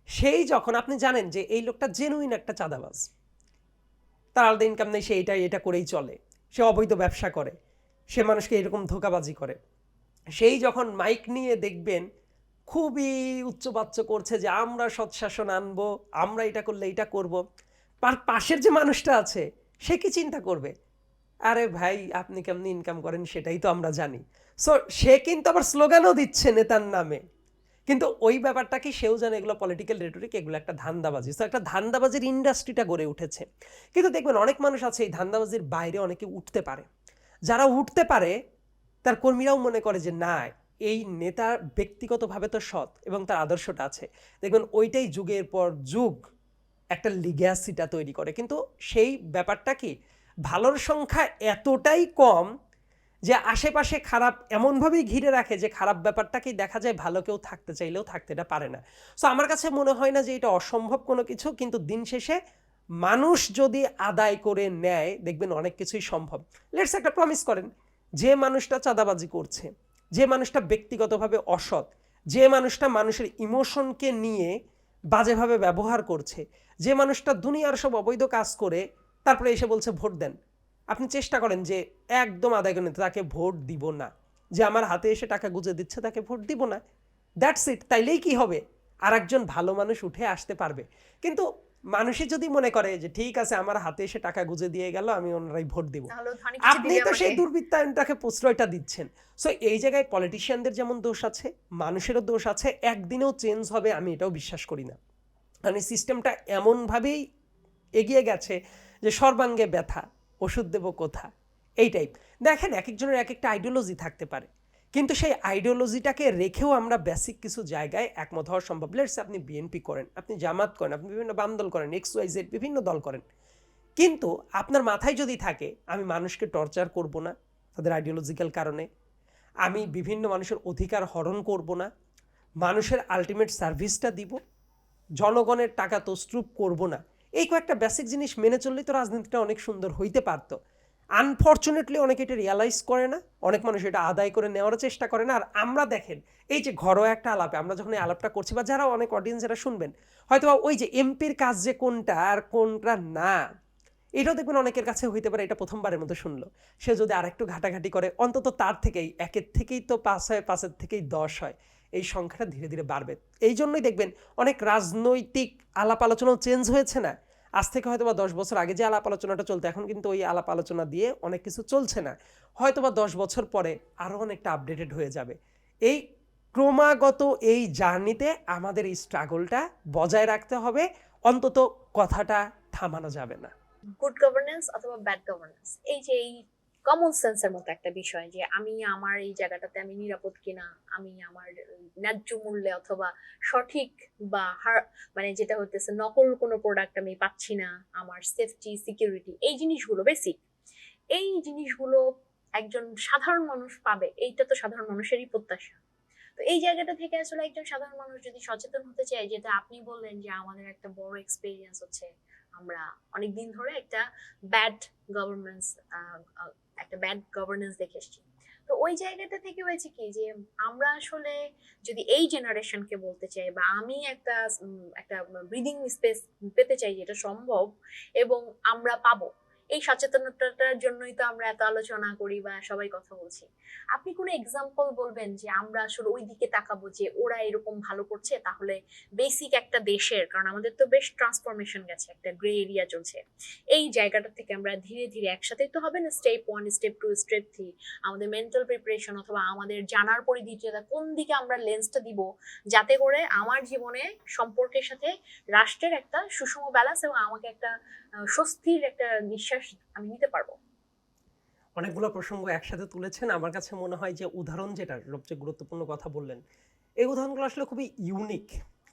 সেই যখন আপনি জানেন যে এই লোকটা জেনুইন একটা চাঁদাবাজ, তার আলাদা ইনকাম নেই, সে এটা করেই চলে, সে অবৈধ ব্যবসা করে, সে মানুষকে এরকম ধোঁকাবাজি করে, সেই যখন মাইক নিয়ে দেখবেন খুবই উচ্চবাচ্য করছে যে আমরা সৎশাসন আনবো, আমরা এটা করলে এটা করব, পাশের যে মানুষটা আছে সে কি চিন্তা করবে, আরে ভাই আপনি কেমনি ইনকাম করেন সেটাই তো আমরা জানি। সো সে কিন্তু আবার স্লোগানও দিচ্ছে নেতার নামে, কিন্তু ওই ব্যাপারটা কি সেও জানে এগুলো পলিটিক্যাল রেটরিক, এগুলো একটা ধান্দাবাজি। তো একটা ধান্দাবাজির ইন্ডাস্ট্রিটা গড়ে উঠেছে। কিন্তু দেখবেন অনেক মানুষ আছে এই ধান্দাবাজির বাইরে অনেকে উঠতে পারে, যারা উঠতে পারে তার কর্মীরাও মনে করে যে না, এই নেতা ব্যক্তিগতভাবে তো সৎ এবং তার আদর্শটা আছে, দেখবেন ওইটাই যুগের পর যুগ একটা লিগ্যাসিটা তৈরি করে। কিন্তু সেই ব্যাপারটা কি, ভালোর সংখ্যা এতটাই কম যে আশেপাশে খারাপ এমনভাবেই ঘিরে রাখে যে খারাপ ব্যাপারটাকেই দেখা যায় ভালো কেউ থাকতে চাইলেও থাকতে এটা পারে না। সো আমার কাছে মনে হয় না যে এটা অসম্ভব কোনো কিছু, কিন্তু দিন শেষে মানুষ যদি আদায় করে নেয় দেখবেন অনেক কিছুই সম্ভব। লেটস একটা প্রমিস করেন, যে মানুষটা চাঁদাবাজি করছে, যে মানুষটা ব্যক্তিগতভাবে অসৎ, যে মানুষটা মানুষের ইমোশনকে নিয়ে বাজেভাবে ব্যবহার করছে, যে মানুষটা দুনিয়ার সব অবৈধ কাজ করে তারপরে এসে বলছে ভোট দেন, আপনি চেষ্টা করেন যে একদম আদায় করে নিতে, তাকে ভোট দিব না। যে আমার হাতে এসে টাকা গুঁজে দিচ্ছে তাকে ভোট দিব না, দ্যাটস ইট। তাইলেই কি হবে, আর একজন ভালো মানুষ উঠে আসতে পারবে। কিন্তু মানুষই যদি মনে করে যে ঠিক আছে আমার হাতে এসে টাকা গুঁজে দিয়ে গেল, আমি ওনারাই ভোট দিব, আপনি তো সেই দুর্বৃত্তায়নটাকে প্রশ্রয়টা দিচ্ছেন। সো এই জায়গায় পলিটিশিয়ানদের যেমন দোষ আছে, মানুষেরও দোষ আছে। একদিনেও চেঞ্জ হবে আমি এটাও বিশ্বাস করি না, কারণ এই সিস্টেমটা এমনভাবেই এগিয়ে গেছে যে সর্বাঙ্গে ব্যথা, ওষুধ দেব কোথা, এই টাইপ। দেখেন এক একজনের এক একটা আইডিওলজি থাকতে পারে, কিন্তু সেই আইডিওলজিটাকে রেখেও আমরা বেসিক কিছু জায়গায় একমত হওয়া সম্ভব। লেটস আপনি বিএনপি করেন, আপনি জামাত করেন, আপনি বিভিন্ন বাম দল করেন, XYZ বিভিন্ন দল করেন, কিন্তু আপনার মাথায় যদি থাকে আমি মানুষকে টর্চার করব না তাদের আইডিওলজিক্যাল কারণে, আমি বিভিন্ন মানুষের অধিকার হরণ করব না, মানুষের আলটিমেট সার্ভিসটা দিব, জনগণের টাকা তছরূপ করব না, এই কয়েকটা বেসিক জিনিস মেনে চললেই তো রাজনীতিটা অনেক সুন্দর হইতে পারতো। আনফর্চুনেটলি অনেকে এটা রিয়ালাইজ করে না, অনেক মানুষ এটা আদায় করে নেওয়ার চেষ্টা করে না। আর আমরা দেখেন এই যে ঘরোয়া একটা আলাপে আমরা যখন এই আলাপটা করছি, বা যারা অনেক অডিয়েন্স যারা শুনবেন হয়তো ওই যে এমপির কাজ যে কোনটা আর কোনটা না, এটাও দেখবেন অনেকের কাছে হইতে পারে এটা প্রথমবারের মতো শুনলো। সে যদি আরেকটু ঘাটাঘাটি করে, অন্তত তার থেকেই একের থেকেই তো 5 হয়, 5-এর থেকেই 10 হয়, এই সংখ্যাটা ধীরে ধীরে বাড়বে। এই জন্যই দেখবেন অনেক রাজনৈতিক আলাপ আলোচনাও চেঞ্জ হয়েছে না। আজ থেকে হয়তোবা 10 বছর আগে যে আলাপ আলোচনাটা চলতো, এখন কিন্তু ওই আলাপ আলোচনা দিয়ে অনেক কিছু চলছে না। হয়তোবা 10 বছর পরে আরও অনেকটা আপডেটেড হয়ে যাবে। এই ক্রমাগত এই জার্নিতে আমাদের এই স্ট্রাগলটা বজায় রাখতে হবে, অন্তত কথাটা থামানো যাবে না। গুড গভর্নেন্স অথবা ব্যাড গভর্নেন্স, এই যে এই কমন সেন্সের মতো একটা বিষয় যে আমি আমার এই জায়গাটাতে আমি নিরাপদ কিনা, আমি আমার ন্যায্য মূল্যে অথবা সঠিক বা মানে যেটা হতেছে নকল কোনো প্রোডাক্ট আমি পাচ্ছি না, আমার সেফটি সিকিউরিটি, এই জিনিসগুলো বেসিক, এই জিনিসগুলো একজন সাধারণ মানুষ পাবে, এইটা তো সাধারণ মানুষেরই প্রত্যাশা। তো এই জায়গাটা থেকে আসলে একজন সাধারণ মানুষ যদি সচেতন হতে চায়, যেটা আপনি বললেন যে আমাদের একটা বড় এক্সপেরিয়েন্স হচ্ছে আমরা অনেক দিন ধরে একটা ব্যাড গভর্নেন্স একটা ব্যাড গভর্নেন্স দেখে এসেছি। তো ওই জায়গাটা থেকে হয়েছে কি যে আমরা আসলে যদি এই জেনারেশনকে বলতে চাই বা আমি একটা ব্রিদিং স্পেস পেতে চাই যেটা সম্ভব এবং আমরা পাবো, এই সচেতনতার জন্যই তো আমরা এত আলোচনা করি বা সবাই কথা বলছি। আপনি কোনো এক্সাম্পল বলবেন যে আমরা আসলে ওই দিকে তাকাবো যে ওরা এরকম ভালো করছে, তাহলে বেসিক একটা দেশের, কারণ আমাদের তো বেশ ট্রান্সফরমেশন গেছে, একটা গ্রে এরিয়া চলছে, এই জায়গাটা থেকে আমরা ধীরে ধীরে একসাথেই তো হবে না, স্টেপ 1 স্টেপ 2 স্টেপ 3 আমাদের মেন্টাল প্রিপারেশন অথবা আমাদের জানার পরিধিটা কোন দিকে আমরা লেন্সটা দিব যাতে করে আমার জীবনে সম্পর্কের সাথে রাষ্ট্রের একটা সুষম ব্যালেন্স এবং আমাকে একটা স্বস্তির একটা নিঃশ্বাস আমি নিতে পারবো। অনেকগুলো প্রসঙ্গ একসাথে তুলেছেন। আমার কাছে মনে হয় যে উদাহরণ যেটা সবচেয়ে গুরুত্বপূর্ণ কথা বললেন, এই উদাহরণগুলো আসলে খুবই ইউনিক।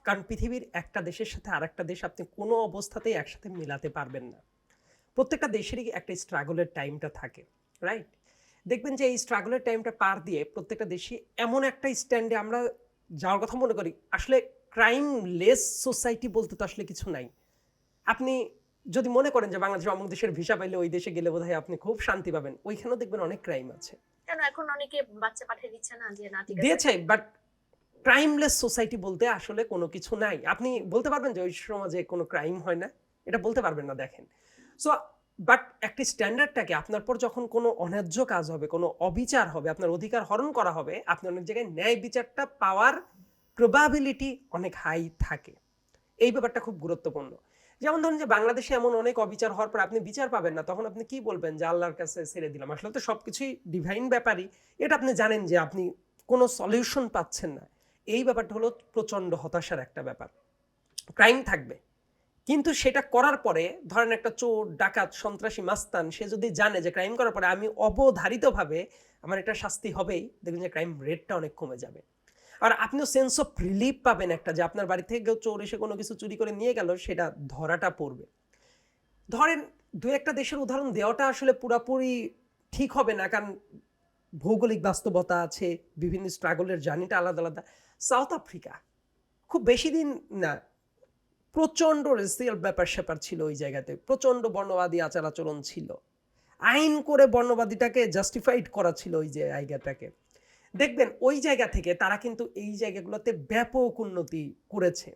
কারণ পৃথিবীর একটা দেশের সাথে আরেকটা দেশ আপনি কোনো অবস্থাতেই একসাথে মেলাতে পারবেন না। প্রত্যেকটা দেশেরই একটা স্ট্রাগলের টাইমটা থাকে, রাইট? দেখবেন যে এই স্ট্রাগলের টাইমটা পার দিয়ে প্রত্যেকটা দেশে এমন একটা স্ট্যান্ডে আমরা যাওয়ার কথা মনে করি। আসলে ক্রাইমলেস সোসাইটি বলতে তো আসলে কিছু নাই। আপনি যদি মনে করেন যে বাংলাদেশ অমুক দেশের ভিসা পাইলে ওই দেশে গেলে বোধহয় আপনি খুব শান্তি পাবেন, ওইখানেও দেখবেন অনেক ক্রাইম আছে। কেন এখন অনেকে বাচ্চা পাঠিয়ে দিচ্ছে না যে না ঠিক আছে দিয়েছে, বাট ক্রাইমলেস সোসাইটি বলতে আসলে কোনো কিছু নাই। আপনি বলতে পারবেন যে ওই সমাজে কোনো ক্রাইম হয় না, এটা বলতে পারবেন না। দেখেন, সো বাট একটা স্ট্যান্ডার্ডটাকে আপনার পর যখন কোনো অন্যায্য কাজ হবে, কোনো অবিচার হবে, আপনার অধিকার হরণ করা হবে, আপনি অনেক জায়গায় ন্যায় বিচারটা পাওয়ার প্রবাবিলিটি অনেক হাই থাকে। এই ব্যাপারটা খুব গুরুত্বপূর্ণ। যেমন ধরুন যে বাংলাদেশে এমন অনেক অবিচার হওয়ার পর আপনি বিচার পাবেন না, তখন আপনি কি বলবেন যে আল্লাহর কাছে ছেড়ে দিলাম। আসলে তো সবকিছুই ডিভাইন ব্যাপারই, এটা আপনি জানেন যে আপনি কোনো সলিউশন পাচ্ছেন না। এই ব্যাপারটা হলো প্রচন্ড হতাশার একটা ব্যাপার। ক্রাইম থাকবে, কিন্তু সেটা করার পরে ধরেন একটা চোর, ডাকাত, সন্ত্রাসী, মাস্তান, সে যদি জানে যে ক্রাইম করার পরে আমি অবধারিতভাবে আমার একটা শাস্তি হবেই, দেখবেন যে ক্রাইম রেটটা অনেক কমে যাবে। আর আপনিও সেন্স অফ রিলিফ পাবেন একটা, যে আপনার বাড়ি থেকে কেউ চোর এসে কোনো কিছু চুরি করে নিয়ে গেল, সেটা ধরাটা পড়বে। ধরেন দু একটা দেশের উদাহরণ দেওয়াটা আসলে পুরাপুরি ঠিক হবে না, কারণ ভৌগোলিক বাস্তবতা আছে, বিভিন্ন স্ট্রাগলের জার্নিটা আলাদা আলাদা। সাউথ আফ্রিকা খুব বেশি দিন না, প্রচণ্ড রেসিয়াল ব্যাপার স্যাপার ছিল ওই জায়গাতে, প্রচণ্ড বর্ণবাদী আচার আচরণ ছিল, আইন করে বর্ণবাদীটাকে জাস্টিফাইড করা ছিল ওই জায়গাটাকে। দেখবেন ওই জায়গা থেকে তারা কিন্তু এই জায়গাগুলোতে ব্যাপক উন্নতি করেছে।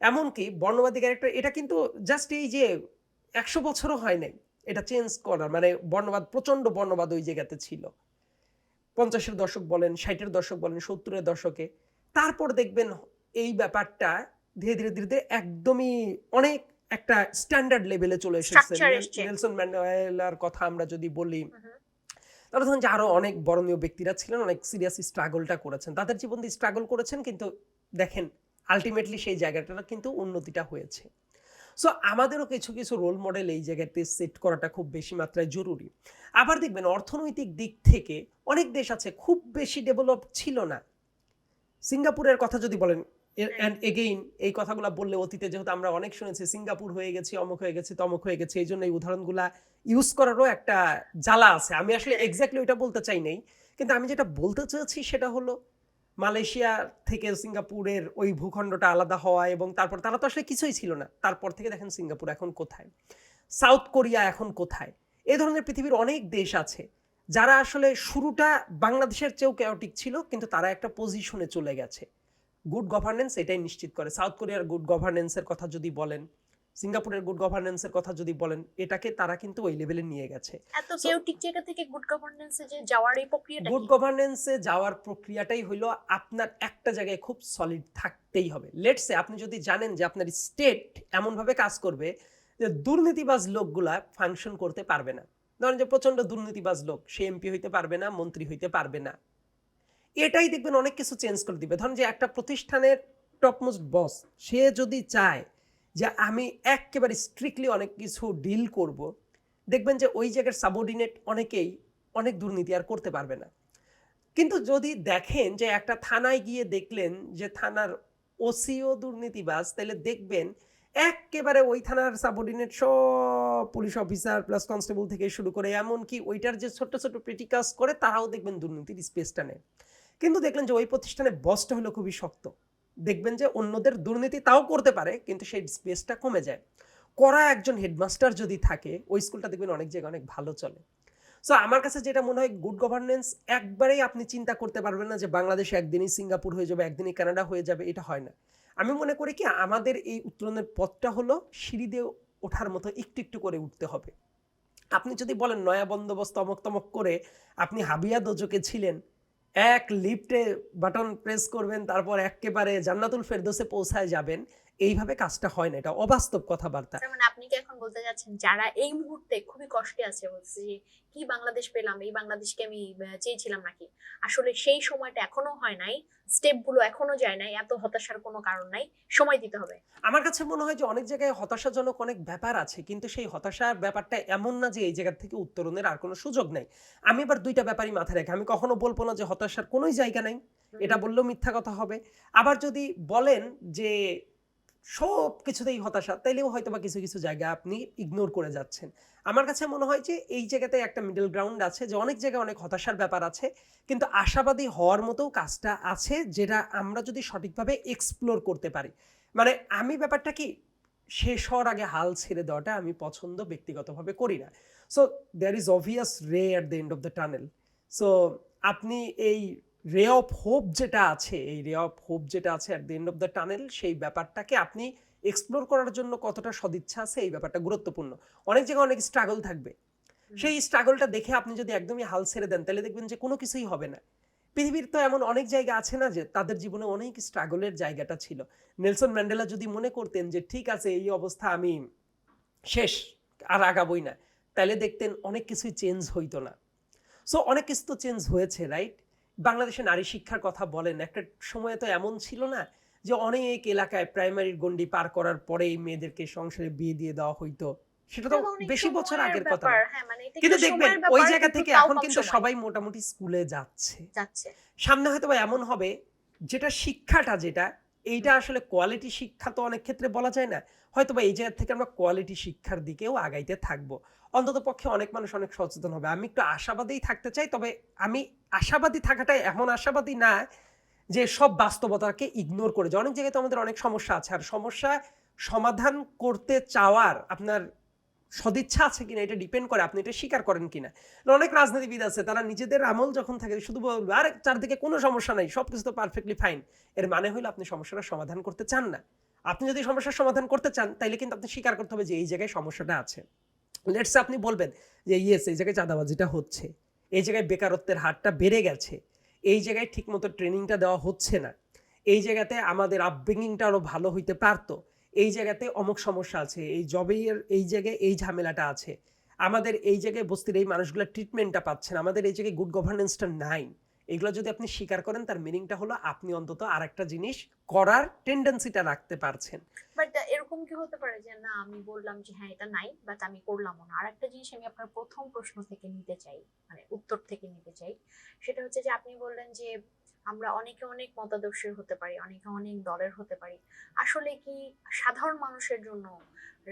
এমনকি বর্ণবাদী ক্যারেক্টার, এটা কিন্তু জাস্ট এই যে 100 বছরও হয় নাই এটা চেঞ্জ করার, মানে বর্ণবাদ, প্রচণ্ড বর্ণবাদ ওই জায়গাতে ছিল 50-এর দশক বলেন, 60-এর দশক বলেন, 70-এর দশকে। তারপর দেখবেন এই ব্যাপারটা ধীরে ধীরে ধীরে ধীরে একদমই অনেক একটা স্ট্যান্ডার্ড লেভেলে চলে এসেছে। নেলসন ম্যান্ডেলার কথা আমরা যদি বলি, তারা ধরুন যে আরো অনেক বরণীয় ব্যক্তিরা ছিলেন, অনেক সিরিয়াস স্ট্রাগলটা করেছেন, তাদের জীবন দিয়ে স্ট্রাগল করেছেন, কিন্তু দেখেন আলটিমেটলি সেই জায়গাটা কিন্তু উন্নতিটা হয়েছে। সো আমাদেরও কিছু কিছু রোল মডেল এই জায়গাতে সেট করাটা খুব বেশি মাত্রায় জরুরি। আবার দেখবেন অর্থনৈতিক দিক থেকে অনেক দেশ আছে খুব বেশি ডেভেলপ ছিল না। সিঙ্গাপুরের কথা যদি বলেন, অ্যান্ড এগেইন এই কথাগুলো বললে অতীতে যেহেতু আমরা অনেক শুনেছি সিঙ্গাপুর হয়ে গেছি, অমুক হয়ে গেছি, তমুক হয়ে গেছে, এই জন্য এই উদাহরণগুলা ইউজ করারও একটা জ্বালা আছে। আমি আসলে এক্স্যাক্টলি ওইটা বলতে চাই নাই, কিন্তু আমি যেটা বলতে চেয়েছি সেটা হলো মালয়েশিয়া থেকে সিঙ্গাপুরের ওই ভূখণ্ডটা আলাদা হওয়া, এবং তারপর তারা তো আসলে কিছুই ছিল না, তারপর থেকে দেখেন সিঙ্গাপুর এখন কোথায়, সাউথ কোরিয়া এখন কোথায়। এই ধরনের পৃথিবীর অনেক দেশ আছে যারা আসলে শুরুটা বাংলাদেশের চেয়েও ক্যাওটিক ছিল, কিন্তু তারা একটা পজিশনে চলে গেছে। গুড গভর্নেন্স এটাই নিশ্চিত করে। সাউথ কোরিয়ার গুড গভর্নেন্সের কথা যদি বলেন, সিঙ্গাপুরের গুড গভর্নেন্সের কথা যদি বলেন, এটাকে তারা কিন্তু ওই লেভেলে নিয়ে গেছে। এত কেওটিক জায়গা থেকে গুড গভর্নেন্সে যে যাওয়ার এই প্রক্রিয়াটা, গুড গভর্নেন্সে যাওয়ার প্রক্রিয়াটাই হলো আপনার একটা জায়গায় খুব সলিড থাকতেই হবে। লেটস সে আপনি যদি জানেন যে আপনার স্টেট এমনভাবে কাজ করবে যে দুর্নীতিবাজ লোকগুলা ফাংশন করতে পারবে না। ধরেন যে প্রচন্ড দুর্নীতিবাজ লোক, সে এমপি হইতে পারবে না, মন্ত্রী হইতে পারবে না। এটাই দেখবেন অনেক কিছু চেঞ্জ করে দিবে। ধরেন যে একটা প্রতিষ্ঠানের টপমোস্ট বস, সে যদি চায় যে আমি একেবারে স্ট্রিক্টলি অনেক কিছু ডিল করব, দেখবেন যে ওই জায়গার সাবঅর্ডিনেট অনেকেই অনেক দুর্নীতি আর করতে পারবে না। কিন্তু যদি দেখেন যে একটা থানায় গিয়ে দেখলেন যে থানার ওসিও দুর্নীতিবাজ, তাহলে দেখবেন একেবারে ওই থানার সাবঅর্ডিনেট সব পুলিশ অফিসার প্লাস কনস্টেবল থেকে শুরু করে এমনকি ওইটার যে ছোট্ট ছোট্ট পেটি কাজ করে তারাও দেখবেন দুর্নীতির স্পেসটা নেয়। কিন্তু দেখলেন যে ওই প্রতিষ্ঠানের বসটা হলো খুবই শক্ত, দেখবেন যে অন্যদের দুর্নীতি তাও করতে পারে কিন্তু সেই স্পেসটা কমে যায়। কড়া একজন হেডমাস্টার যদি থাকে, ওই স্কুলটা দেখবেন অনেক জায়গায় অনেক ভালো চলে। সো আমার কাছে যেটা মনে হয়, গুড গভর্নেন্স একবারেই আপনি চিন্তা করতে পারবেন না যে বাংলাদেশ একদিনই সিঙ্গাপুর হয়ে যাবে, একদিনই কানাডা হয়ে যাবে, এটা হয় না। আমি মনে করি কি, আমাদের এই উত্তরণের পথটা হলো সিঁড়ি দিয়ে ওঠার মতো একটু একটু করে উঠতে হবে। আপনি যদি বলেন নয়া বন্দোবস্ত অমক তমক করে আপনি হাবিয়া দোজকে ছিলেন, এক লিফটে বাটন প্রেস করবেন তারপর একেবারে জান্নাতুল ফেরদৌসে পৌঁছায় যাবেন, এইভাবে কাজটা হয় না, এটা অবাস্তব কথাবার্তা। তার মানে আপনি কি এখন বলতে যাচ্ছেন যারা এই মুহূর্তে খুবই কষ্টে আছে, বলছে যে কি বাংলাদেশ পেলাম, এই বাংলাদেশকে আমি চেয়েছিলাম নাকি, আসলে সেই সময়টা এখনো হয় নাই, স্টেপ গুলো এখনো যায় নাই, এত হতাশার কোনো কারণ নাই, সময় দিতে হবে? আমার কাছে মনে হয় যে অনেক জায়গায় হতাশাজনক অনেক ব্যাপার আছে, কিন্তু সেই হতাশার ব্যাপারটা এমন না যে এই জায়গা থেকে উত্তরণের আর কোনো সুযোগ নাই। আমি এবার দুইটা ব্যাপারই মাথায় রেখে, আমি কখনো বলবো না যে হতাশার কোনোই জায়গা নাই, এটা বললেও মিথ্যা কথা হবে। আবার যদি বলেন যে সব কিছুতেই হতাশা, তাইলেও হয়তো বা কিছু কিছু জায়গা আপনি ইগনোর করে যাচ্ছেন। আমার কাছে মনে হয় যে এই জায়গাতে একটা মিডল গ্রাউন্ড আছে, যে অনেক জায়গায় অনেক হতাশার ব্যাপার আছে, কিন্তু আশাবাদী হওয়ার মতো কাজটা আছে, যেটা আমরা যদি সঠিকভাবে এক্সপ্লোর করতে পারি। মানে আমি ব্যাপারটা কি, শেষ হওয়ার আগে হাল ছেড়ে দেওয়াটা আমি পছন্দ ব্যক্তিগতভাবে করি না। সো দেয়ার ইজ অবভিয়াস রে at the end of the tunnel. So আপনি এই রে অফ হোপ যেটা আছে, এই রে অফ হোপ যেটা আছে at the end of the tunnel, সেই ব্যাপারটাকে আপনি এক্সপ্লোর করার জন্য কতটা সদিচ্ছা আছে, এই ব্যাপারটা গুরুত্বপূর্ণ। অনেক জায়গায় অনেক স্ট্রাগল থাকবে, সেই স্ট্রাগলটা দেখে আপনি যদি একদমই হাল ছেড়ে দেন, তাহলে দেখবেন যে কোনো কিছুই হবে না। পৃথিবীর তো এমন অনেক জায়গা আছে না যে তাদের জীবনে অনেক স্ট্রাগলের জায়গাটা ছিল। নেলসন ম্যান্ডেলা যদি মনে করতেন যে ঠিক আছে এই অবস্থা, আমি শেষ, আর আগাবই না, তাহলে দেখতেন অনেক কিছুই চেঞ্জ হইতো না। সো অনেক কিছু তো চেঞ্জ হয়েছে, রাইট? বাংলাদেশে নারী শিক্ষার কথা বলেন, একটা সময় তো এমন ছিল না যে অনেক এলাকায় প্রাইমারির গণ্ডি পার করার পরেই মেয়েদেরকে সংসারে বিয়ে দিয়ে দেওয়া হইতো, সেটা তো বেশি বছর আগের কথা না। কিন্তু দেখবেন ওই জায়গা থেকে এখন কিন্তু সবাই মোটামুটি স্কুলে যাচ্ছে। সামনে হয়তো এমন হবে যেটা শিক্ষাটা যেটা, এইটা আসলে কোয়ালিটি শিক্ষা তো অনেক ক্ষেত্রে বলা যায় না, হয়তো বা এই জায়গা থেকে আমরা কোয়ালিটি শিক্ষার দিকেও আগাইতে থাকবো। অন্তত পক্ষে অনেক মানুষ অনেক সচেতন হবে। আমি একটু আশাবাদীই থাকতে চাই, তবে আমি আশাবাদী থাকাটা এমন আশাবাদী না যে সব বাস্তবতাকে ইগনোর করে যায়। অনেক জায়গায় তো আমাদের অনেক সমস্যা আছে, আর সমস্যা সমাধান করতে চাওয়ার আপনার সদিচ্ছা আছে কিনা এটা ডিপেন্ড করে আপনি এটা স্বীকার করেন কিনা। অনেক রাজনীতিবিদ আছে, তারা নিজেদের আমল যখন থাকে শুধু বলবে আরে চারদিকে কোনো সমস্যা নাই, সবকিছু তো পারফেক্টলি ফাইন। এর মানে হলো আপনি সমস্যাটার সমাধান করতে চান না। আপনি যদি সমস্যার সমাধান করতে চান, তাইলে কিন্তু আপনি স্বীকার করতে হবে যে এই জায়গায় সমস্যাটা আছে। লেটস আপনি বলবেন যে ইয়েস, এই জায়গায় চাঁদাবাজিটা হচ্ছে, এই জায়গায় বেকারত্বের হারটা বেড়ে গেছে, এই জায়গায় ঠিকমতো ট্রেনিংটা দেওয়া হচ্ছে না, এই জায়গাতে আমাদের আপব্রিঙ্গিংটা আরও ভালো হইতে পারতো, এই জায়গাতে অমুক সমস্যা আছে, এই জবের এই জায়গায় এই ঝামেলাটা আছে, আমাদের এই জায়গায় বস্তির এই মানুষগুলো ট্রিটমেন্টটা পাচ্ছে না, আমাদের এই জায়গায় গুড গভর্নেন্সটা নাই। এগুলো যদি আপনি স্বীকার করেন, তার মিনিংটা হলো আপনি অন্তত আর একটা জিনিস করার টেন্ডেন্সিটা রাখতে পারছেন। বাট এরকম কি হতে পারে যে না, আমি বললাম যে হ্যাঁ এটা নাই, বাট আমি করলামও না? আরেকটা জিনিস আমি আপনার প্রথম প্রশ্ন থেকে নিতে চাই, মানে উত্তর থেকে নিতে চাই, সেটা হচ্ছে যে আপনি বললেন যে আমরা অনেকে অনেক মতাদর্শের হতে পারি, অনেকে অনেক দলের হতে পারি, আসলে কি সাধারণ মানুষের জন্য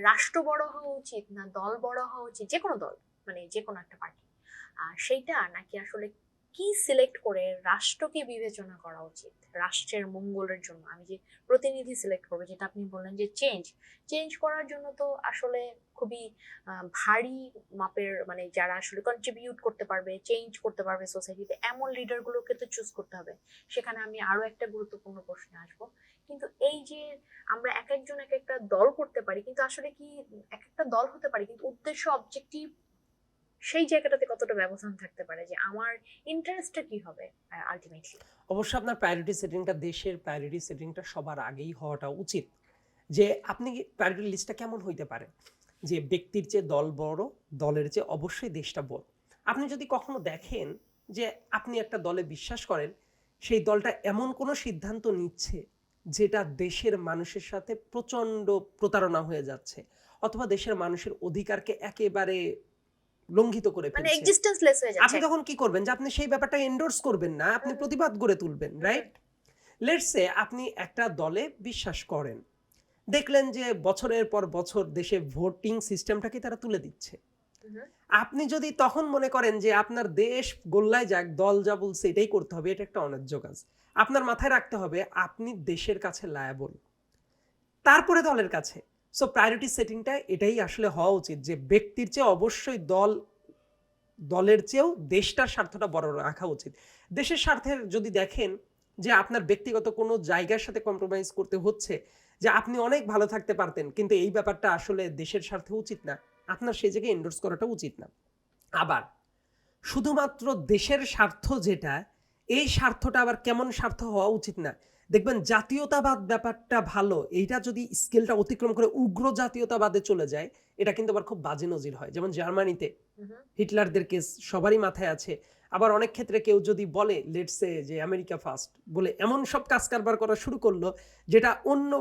রাষ্ট্র বড় হওয়া উচিত না দল বড় হওয়া উচিত, যে কোনো দল, মানে যে কোনো একটা পার্টি, সেইটা নাকি আসলে কি সিলেক্ট করে রাষ্ট্রকে বিবেচনা করা উচিত রাষ্ট্রের মঙ্গলের জন্য? আমি যে প্রতিনিধি সিলেক্ট করবো, যেটা আপনি বললেন যে চেঞ্জ করার জন্য তো আসলে খুবই ভারী মাপের, মানে যারা আসলে কন্ট্রিবিউট করতে পারবে, চেঞ্জ করতে পারবে সোসাইটিতে, এমন লিডার গুলোকে তো চুজ করতে হবে। সেখানে আমি আরো একটা গুরুত্বপূর্ণ প্রশ্নে আসবো, কিন্তু এই যে আমরা এক একজন এক একটা দল করতে পারি, কিন্তু আসলে কি এক একটা দল হতে পারে, কিন্তু উদ্দেশ্য অবজেক্টিভ সেই জায়গাটাতে কতটা ব্যবধান থাকতে পারে, যে আমার ইন্টারেস্টটা কি হবে আলটিমেটলি? অবশ্যই আপনার প্রায়োরিটি সেটিংটা, দেশের প্রায়োরিটি সেটিংটা সবার আগেই হওয়াটা উচিত। যে আপনি প্রায়োরিটি লিস্টটা কেমন হইতে পারে, যে ব্যক্তির চেয়ে দল বড়, দলের চেয়ে অবশ্যই দেশটা বড়। আপনি যদি কখনো দেখেন যে আপনি একটা দলে বিশ্বাস করেন, সেই দলটা এমন কোনো সিদ্ধান্ত নিচ্ছে যেটা দেশের মানুষের সাথে প্রচণ্ড প্রতারণা হয়ে যাচ্ছে, অথবা দেশের মানুষের অধিকারকে একেবারে লঙ্ঘিত করে মানে ফেলছে, এক্সিস্টেন্সলেস হয়ে যাচ্ছে, আপনি তখন কি করবেন? যে আপনি সেই ব্যাপারটা এন্ডোর্স করবেন না, আপনি প্রতিবাদ গড়ে তুলবেন, রাইট? লেটস সে আপনি একটা দলে বিশ্বাস করেন, দেখলেন যে বছরের পর বছর দেশে ভোটিং সিস্টেমটাকে তারা তুলে দিচ্ছে। আপনি যদি তখন মনে করেন যে আপনার দেশ গোল্লায় যাক, দল যা বলছে এটাই করতে হবে, এটা একটা অন্যায্য কাজ। আপনার মাথায় রাখতে হবে আপনি দেশের কাছে লায়াবল, তারপরে দলের কাছে। সো প্রায়োরিটি সেটিংটা এটাই আসলে হওয়া উচিত যে ব্যক্তির চেয়ে অবশ্যই দলের চেয়েও দেশটার স্বার্থটা বড় রাখা উচিত। দেশের স্বার্থের যদি দেখেন যে আপনার ব্যক্তিগত কোনো জায়গার সাথে কম্প্রোমাইজ করতে হচ্ছে, যে আপনি অনেক ভালো থাকতে পারতেন কিন্তু এই ব্যাপারটা আসলে দেশের স্বার্থে উচিত না, আপনার সেই জায়গায় এন্ডোর্স করাটা উচিত না। আবার শুধুমাত্র দেশের স্বার্থ যেটা, এই স্বার্থটা আবার কেমন স্বার্থ হওয়া উচিত না। দেখবেন জাতীয়তাবাদ ব্যাপারটা ভালো, এইটা যদি স্কেলটা অতিক্রম করে উগ্র জাতীয়তাবাদে চলে যায়, এটা কিন্তু আবার খুব বাজে নজির হয়। যেমন জার্মানিতে হিটলারদের কেস সবারই মাথায় আছে। আবার অনেক ক্ষেত্রে কেউ যদি বলে লেটসে যে আমেরিকা ফার্স্ট বলে এমন সব কাজ কারবার করা শুরু করলো যেটা অন্য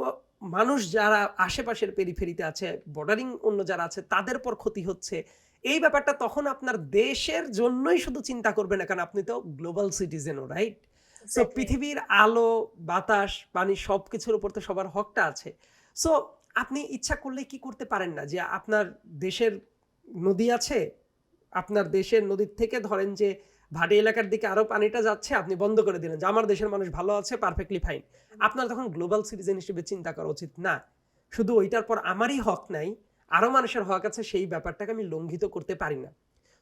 মানুষ যারা আশেপাশের পেরিফেরিতে আছে, বর্ডারিং অন্য যারা আছে তাদের পর ক্ষতি হচ্ছে, এই ব্যাপারটা তখন আপনার দেশের জন্যই শুধু চিন্তা করবে না, কারণ আপনি তো গ্লোবাল সিটিজেনও, রাইট? সো পৃথিবীর আলো বাতাস পানি সবকিছুর উপর তো সবার হকটা আছে। সো আপনি ইচ্ছা করলে কি করতে পারেন না যে আপনার দেশের নদী আছে, আপনার দেশের নদীর থেকে ধরেন যে ভাটি এলাকার দিকে আরো পানিটা যাচ্ছে, আপনি বন্ধ করে দিলেন যে আমার দেশের মানুষ ভালো আছে, পারফেক্টলি ফাইন। আপনার তখন গ্লোবাল সিটিজেন হিসেবে চিন্তা করা উচিত না শুধু ওইটার পর আমারই হক নাই, আরো মানুষের হক আছে, সেই ব্যাপারটাকে আমি লঙ্ঘিত করতে পারি না।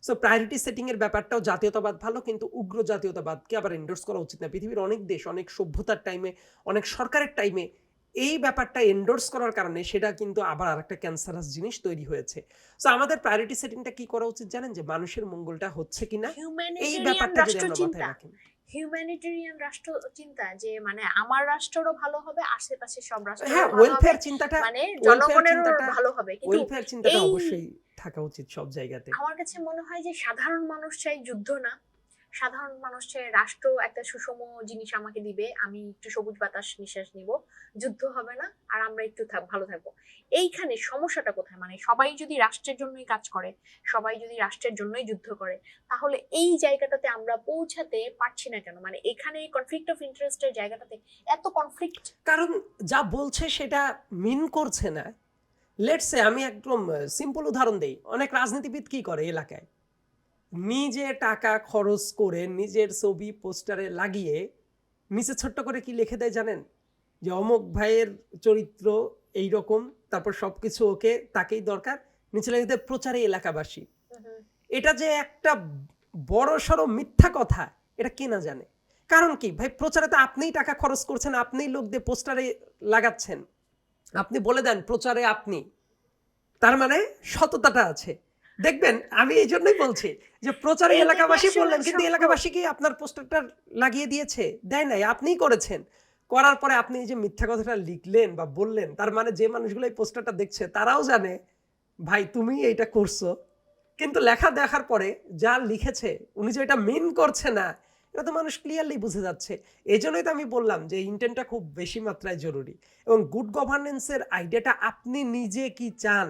সো প্রায়োরিটি সেটিং এর ব্যাপারটাও জাতীয়তাবাদ ভালো, কিন্তু উগ্র জাতীয়তাবাদকে আবার এন্ডোর্স করা উচিত না। পৃথিবীর অনেক দেশ অনেক সভ্যতার টাইমে অনেক সরকারের টাইমে এই ব্যাপারটা এন্ডোর্স করার কারণে সেটা কিন্তু আবার আরেকটা ক্যান্সারাস জিনিস তৈরি হয়েছে। সো আমাদের প্রায়োরিটি সেটিংটা কি করা উচিত জানেন, যে মানুষের মঙ্গলটা হচ্ছে কিনা এই ব্যাপারটা যদি আমরা মাথায় রাখি। হিউম্যানিটেরিয়ান রাষ্ট্র চিন্তা, যে মানে আমার রাষ্ট্রও ভালো হবে, আশেপাশে সব রাষ্ট্র হ্যাঁ, ওয়েলফেয়ার চিন্তাটা, মানে জনগণেরও ভালো হবে, কিন্তু ওয়েলফেয়ার চিন্তাটা অবশ্যই থাকা উচিত সব জায়গাতে। আমার কাছে মনে হয় যে সাধারণ মানুষ চাই যুদ্ধ না, সাধারণ মানুষ চাই রাষ্ট্র একটা সুষম জিনিস আমাকে দিবে, আমি একটু সবুজ বাতাস নিঃশ্বাস নিব, যুদ্ধ হবে না, আর আমরা একটু ভালো থাকবো। এইখানে সমস্যাটা কোথায়? মানে সবাই যদি রাষ্ট্রের জন্যই কাজ করে, সবাই যদি রাষ্ট্রের জন্যই যুদ্ধ করে, তাহলে এই জায়গাটাতে আমরা পৌঁছাতে পারছি না কেন? মানে এখানে কনফ্লিক্ট অফ ইন্টারেস্টের জায়গাটাতে এত কনফ্লিক্ট, কারণ যা বলছে সেটা মিন করছে না। লেটস সে আমি একদম সিম্পল উদাহরণ দেই, অনেক রাজনীতিবিদ কি করে এলাকায়, নিজে টাকা খরচ করে নিজের ছবি পোস্টারে লাগিয়ে নিচে ছোট্ট করে কি লিখে দেয় জানেন, যে অমুক ভাইয়ের চরিত্র এইরকম, তারপর সবকিছু ওকে, তাকেই দরকার, নিচে লিখে দেয় প্রচারে এলাকাবাসী। এটা যে একটা বড় সড়ো মিথ্যা কথা, এটা কে না জানে। কারণ কি ভাই, প্রচারে তো আপনিই টাকা খরচ করছেন, আপনিই লোক দিয়ে পোস্টারে লাগাচ্ছেন, আপনি বলে দেন প্রচারে আপনি, তার মানে সততাটা আছে। দেখবেন আমি এই জন্যই বলছি যে প্রচারে এলাকাবাসী বললেন, কিন্তু এলাকাবাসী কি আপনার পোস্টারটা লাগিয়ে দিয়েছে? দেয় নাই, আপনিই করেছেন। করার পরে আপনি এই যে মিথ্যা কথাটা লিখলেন বা বললেন, তার মানে যে মানুষগুলো এই পোস্টারটা দেখছে তারাও জানে ভাই তুমি এইটা করছো, কিন্তু লেখা দেখার পরে যা লিখেছে উনি যে এটা মিন করছে না, এটা তো মানুষ ক্লিয়ারলি বুঝে যাচ্ছে। এই জন্যই তো আমি বললাম যে ইন্টেন্টটা খুব বেশি মাত্রায় জরুরি। এবং গুড গভর্নেন্সের আইডিয়াটা আপনি নিজে কি চান,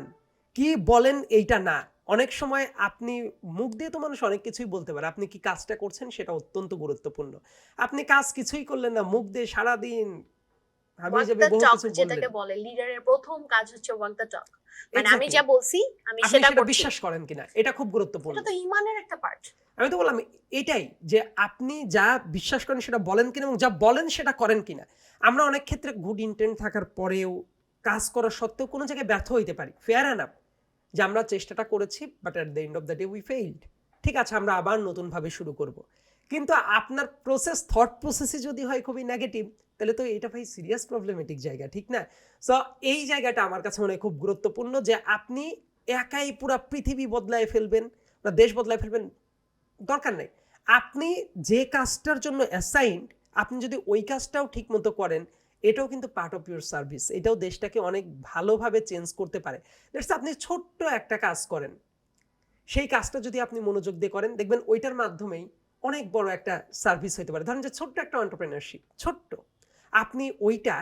কি বলেন এইটা না। অনেক সময় আপনি মুখ দিয়ে তো মানুষ অনেক কিছুই বলতে পারে, আপনি কি কাজটা করছেন সেটা অত্যন্ত গুরুত্বপূর্ণ। আপনি কাজ কিছুই করলেন না, মুখ দিয়ে সারাদিন হাবিয়ে যাবে বহু কিছু বললেন। যেটাকে বলে লিডারের প্রথম কাজ হচ্ছে ওয়াক দ্য টক, মানে আমি যা বলছি আমি সেটা করছি, বিশ্বাস করেন কিনা এটা খুব গুরুত্বপূর্ণ। এটা তো ঈমানের একটা পার্ট। আমি তো বললাম এটাই, যে আপনি যা বিশ্বাস করেন সেটা বলেন কিনা এবং যা বলেন সেটা করেন কিনা। আমরা অনেক ক্ষেত্রে গুড ইন্টেন্ট থাকার পরেও কাজ করা সত্ত্বেও কোনো জায়গায় ব্যর্থ হইতে পারি, ফেয়ার এনাফ, যে আমরা চেষ্টাটা করেছি but at the end of the day we failed. ঠিক আছে, আমরা আবার নতুনভাবে শুরু করব। কিন্তু আপনার প্রসেস, থট প্রসেসই যদি হয় খুবই নেগেটিভ, তাহলে তো এটা ভাই সিরিয়াস প্রবলেমেটিক জায়গা, ঠিক না? সো এই জায়গাটা আমার কাছে মনে হয় খুব গুরুত্বপূর্ণ, যে আপনি একাই পুরো পৃথিবী বদলায় ফেলবেন বা দেশ বদলায় ফেলবেন, দরকার নেই। আপনি যে কাজটার জন্য অ্যাসাইন্ড, আপনি যদি ওই কাজটাও ঠিক মতো করেন, এটাও কিন্তু পার্ট অফ ইউর সার্ভিস, এটাও দেশটাকে অনেক ভালোভাবে চেঞ্জ করতে পারে। লেটস আপনি ছোট্ট একটা কাজ করেন, সেই কাজটা যদি আপনি মনোযোগ দিয়ে করেন, দেখবেন ওইটার মাধ্যমেই অনেক বড় একটা সার্ভিস হতে পারে। ধরেন যে ছোট্ট একটা এন্টারপ্রেনারশিপ, ছোট্ট, আপনি ওইটা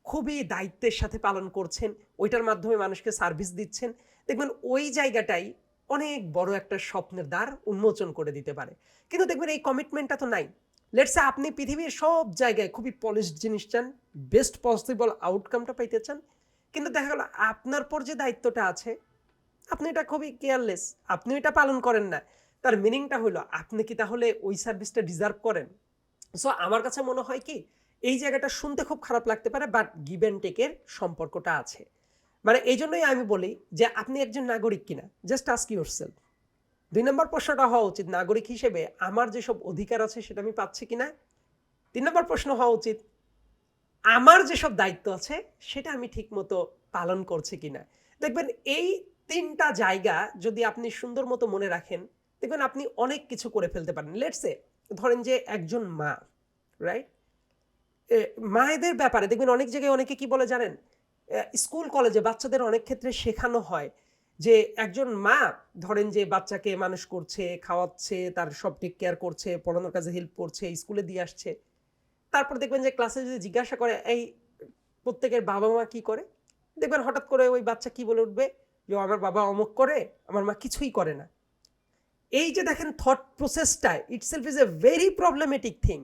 খুবই দায়িত্বের সাথে পালন করছেন, ওইটার মাধ্যমে মানুষকে সার্ভিস দিচ্ছেন, দেখবেন ওই জায়গাটাই অনেক বড় একটা স্বপ্নের দ্বার উন্মোচন করে দিতে পারে। কিন্তু দেখবেন এই কমিটমেন্টটা তো নাই। লেটস সে আপনি পৃথিবীর সব জায়গায় খুবই পলিশড জিনিস চান, বেস্ট পসিবল আউটকামটা পাইতে চান, কিন্তু দেখা গেল আপনার পর যে দায়িত্বটা আছে আপনি এটা খুবই কেয়ারলেস, আপনি এটা পালন করেন না। তার মিনিংটা হলো আপনি কি তাহলে ওই সার্ভিসটা ডিজার্ভ করেন? সো আমার কাছে মনে হয় কি, এই জায়গাটা শুনতে খুব খারাপ লাগতে পারে, বাট গিভ অ্যান্ড টেকের সম্পর্কটা আছে। মানে এই জন্যই আমি বলি যে আপনি একজন নাগরিক কিনা, জাস্ট আস্ক ইউরসেলফ। 2 নম্বর প্রশ্নটা হওয়া উচিত, নাগরিক হিসেবে আমার যেসব অধিকার আছে সেটা আমি পাচ্ছি কিনা। 3 নম্বর প্রশ্ন হওয়া উচিত, আমার যেসব দায়িত্ব আছে সেটা আমি ঠিকমতো পালন করছি কিনা। দেখবেন এই 3টা জায়গা যদি আপনি সুন্দর মতো মনে রাখেন, দেখবেন আপনি অনেক কিছু করে ফেলতে পারেন। লেটসে ধরেন যে একজন মা, রাইট? মায়েদের ব্যাপারে দেখবেন অনেক জায়গায় অনেকে কি বলে জানেন, স্কুল কলেজে বাচ্চাদের অনেক ক্ষেত্রে শেখানো হয় যে একজন মা ধরেন যে বাচ্চাকে মানুষ করছে, খাওয়াচ্ছে, তার সব টেক কেয়ার করছে, পড়ানোর কাজে হেল্প করছে, স্কুলে দিয়ে আসছে। তারপর দেখবেন যে ক্লাসে যদি জিজ্ঞাসা করে এই প্রত্যেকের বাবা মা কি করে, দেখবেন হঠাৎ করে ওই বাচ্চা কি বলে উঠবে যে আমার বাবা অমুক করে, আমার মা কিছুই করে না। এই যে দেখেন থট প্রসেসটা itself is a very problematic thing.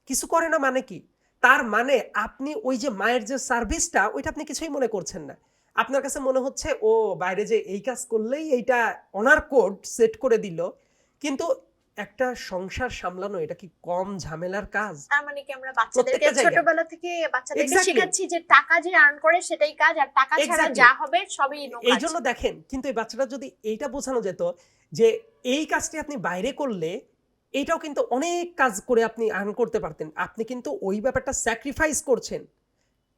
কিছু করে না মানে কি, তার মানে আপনি ওই যে মায়ের যে সার্ভিসটা ওইটা আপনি কিছুই মনে করছেন না। আপনার কাছে মনে হচ্ছে ও বাইরে যে এই কাজ করলেই এইটা অনার কোড সেট করে দিল। কিন্তু একটা সংসার সামলানো এটা কি কম ঝামেলার কাজ? তার মানে কি আমরা বাচ্চাদেরকে প্রত্যেকটা জায়গায় ছোটবেলা থেকে বাচ্চাদেরকে এক্স্যাক্টলি শেখাচ্ছি যে টাকা যে আর্ন করে সেটাই কাজ, আর টাকা ছাড়া এক্স্যাক্টলি যা হবে সবই নো এই কাজ। জন্য দেখেন, কিন্তু এই বাচ্চাটা যদি এইটা বোঝানো যেত যে এই কাজটি আপনি বাইরে করলে এইটাও কিন্তু অনেক কাজ করে আপনি আর্ন করতে পারতেন, আপনি কিন্তু ওই ব্যাপারটা স্যাক্রিফাইস করছেন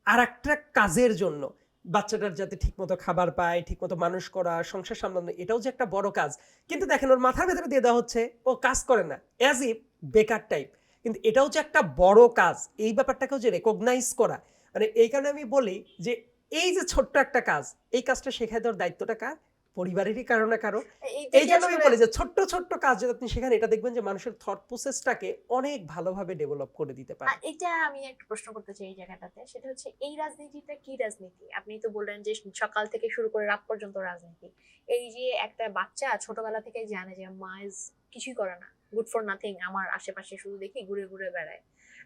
আর একটা কাজের জন্য। বাচ্চাটার যাতে ঠিকমতো খাবার পায়, ঠিকমতো মানুষ করা, সংসার সামলানো, এটাও যে একটা বড় কাজ। কিন্তু দেখেন ওর মাথার ভেতরে দিয়ে দেওয়া হচ্ছে ও কাজ করে না, অ্যাজ ইফ বেকার টাইপ। কিন্তু এটাও যে একটা বড় কাজ, এই ব্যাপারটাকেও যে রেকগনাইজ করা, মানে এই কারণে আমি বলি যে এই যে ছোট্ট একটা কাজ, এই কাজটা শেখায় দেওয়ার দায়িত্বটা কার? পরিবারেরই কারো না কারো। এইটা এই কি জন্য আমি আসলে বলি যে ছোট্ট ছোট্ট কাজ যদি আপনি শেখান, এটা দেখবেন যে মানুষের থট প্রসেসটাকে অনেক ভালোভাবে ডেভেলপ করে দিতে পারে। এটা আমি একটা প্রশ্ন করতে চাই এই জায়গাটাতে, সেটা হচ্ছে এই রাজনীতিটা কি রাজনীতি? আপনি তো বললেন যে সকাল থেকে শুরু করে রাত পর্যন্ত রাজনীতি। এই যে একটা বাচ্চা ছোটবেলা থেকে জানে যে মা ইজ কিছুই করে না, গুড ফর নাথিং, আমার আশেপাশে শুধু দেখি ঘুরে ঘুরে বেড়ায়,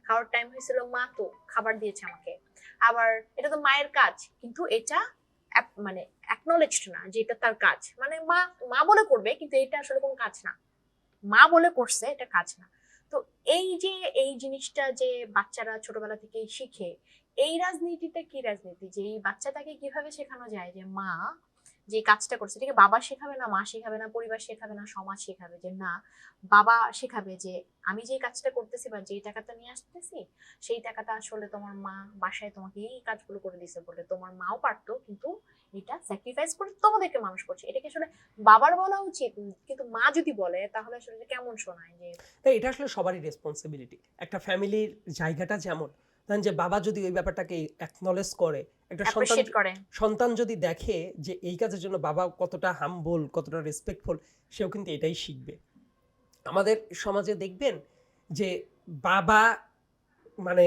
খাওয়ার টাইম হয়েছিল মা তো খাবার দিয়েছে আমাকে, আবার এটা তো মায়ের কাজ, কিন্তু এটা মানে অ্যাকনলেজড না যে এটা তার কাজ, মানে মা মা বলে করবে কিন্তু এটা আসলে কোনো কাজ না, মা বলে করছে এটা কাজ না। তো এই যে এই জিনিসটা যে বাচ্চারা ছোটবেলা থেকেই শিখে, এই রাজনীতিটা কি রাজনীতি? যে এই বাচ্চাটাকে কিভাবে শেখানো যায় যে মা যে কাজটা করছে এটাকে বাবা শেখাবে না, মা শেখাবে না, পরিবার শেখাবে না, সমাজ শেখাবে, যে না বাবা শেখাবে যে আমি যে কাজটা করতেছি বা যেই টাকাটা নিয়ে আসতেছি সেই টাকাটা আসলে তোমার মা বাসায় তোমাকে এই কাজগুলো করে দিছে বলে তোমার মাও পারতো, কিন্তু এটা স্যাক্রিফাইস করে তোমাদেরকে মানুষ করছে, এটাকে আসলে বাবার বলা উচিত। কিন্তু মা যদি বলে তাহলে আসলে এটা কেমন শোনায়? যে তাই এটা আসলে সবারই রেসপন্সিবিলিটি। একটা ফ্যামিলির জায়গাটা যেমন ধরেন যে বাবা যদি ওই ব্যাপারটাকে অ্যাকনলেজ করে, একটা সন্তান অ্যাপ্রিশিয়েট করে। সন্তান যদি দেখে যে এই কাজের জন্য বাবা কতটা হাম্বল, কতটা রেসপেক্টফুল, সেও কিন্তু এটাই শিখবে। আমাদের সমাজে দেখবেন যে বাবা মানে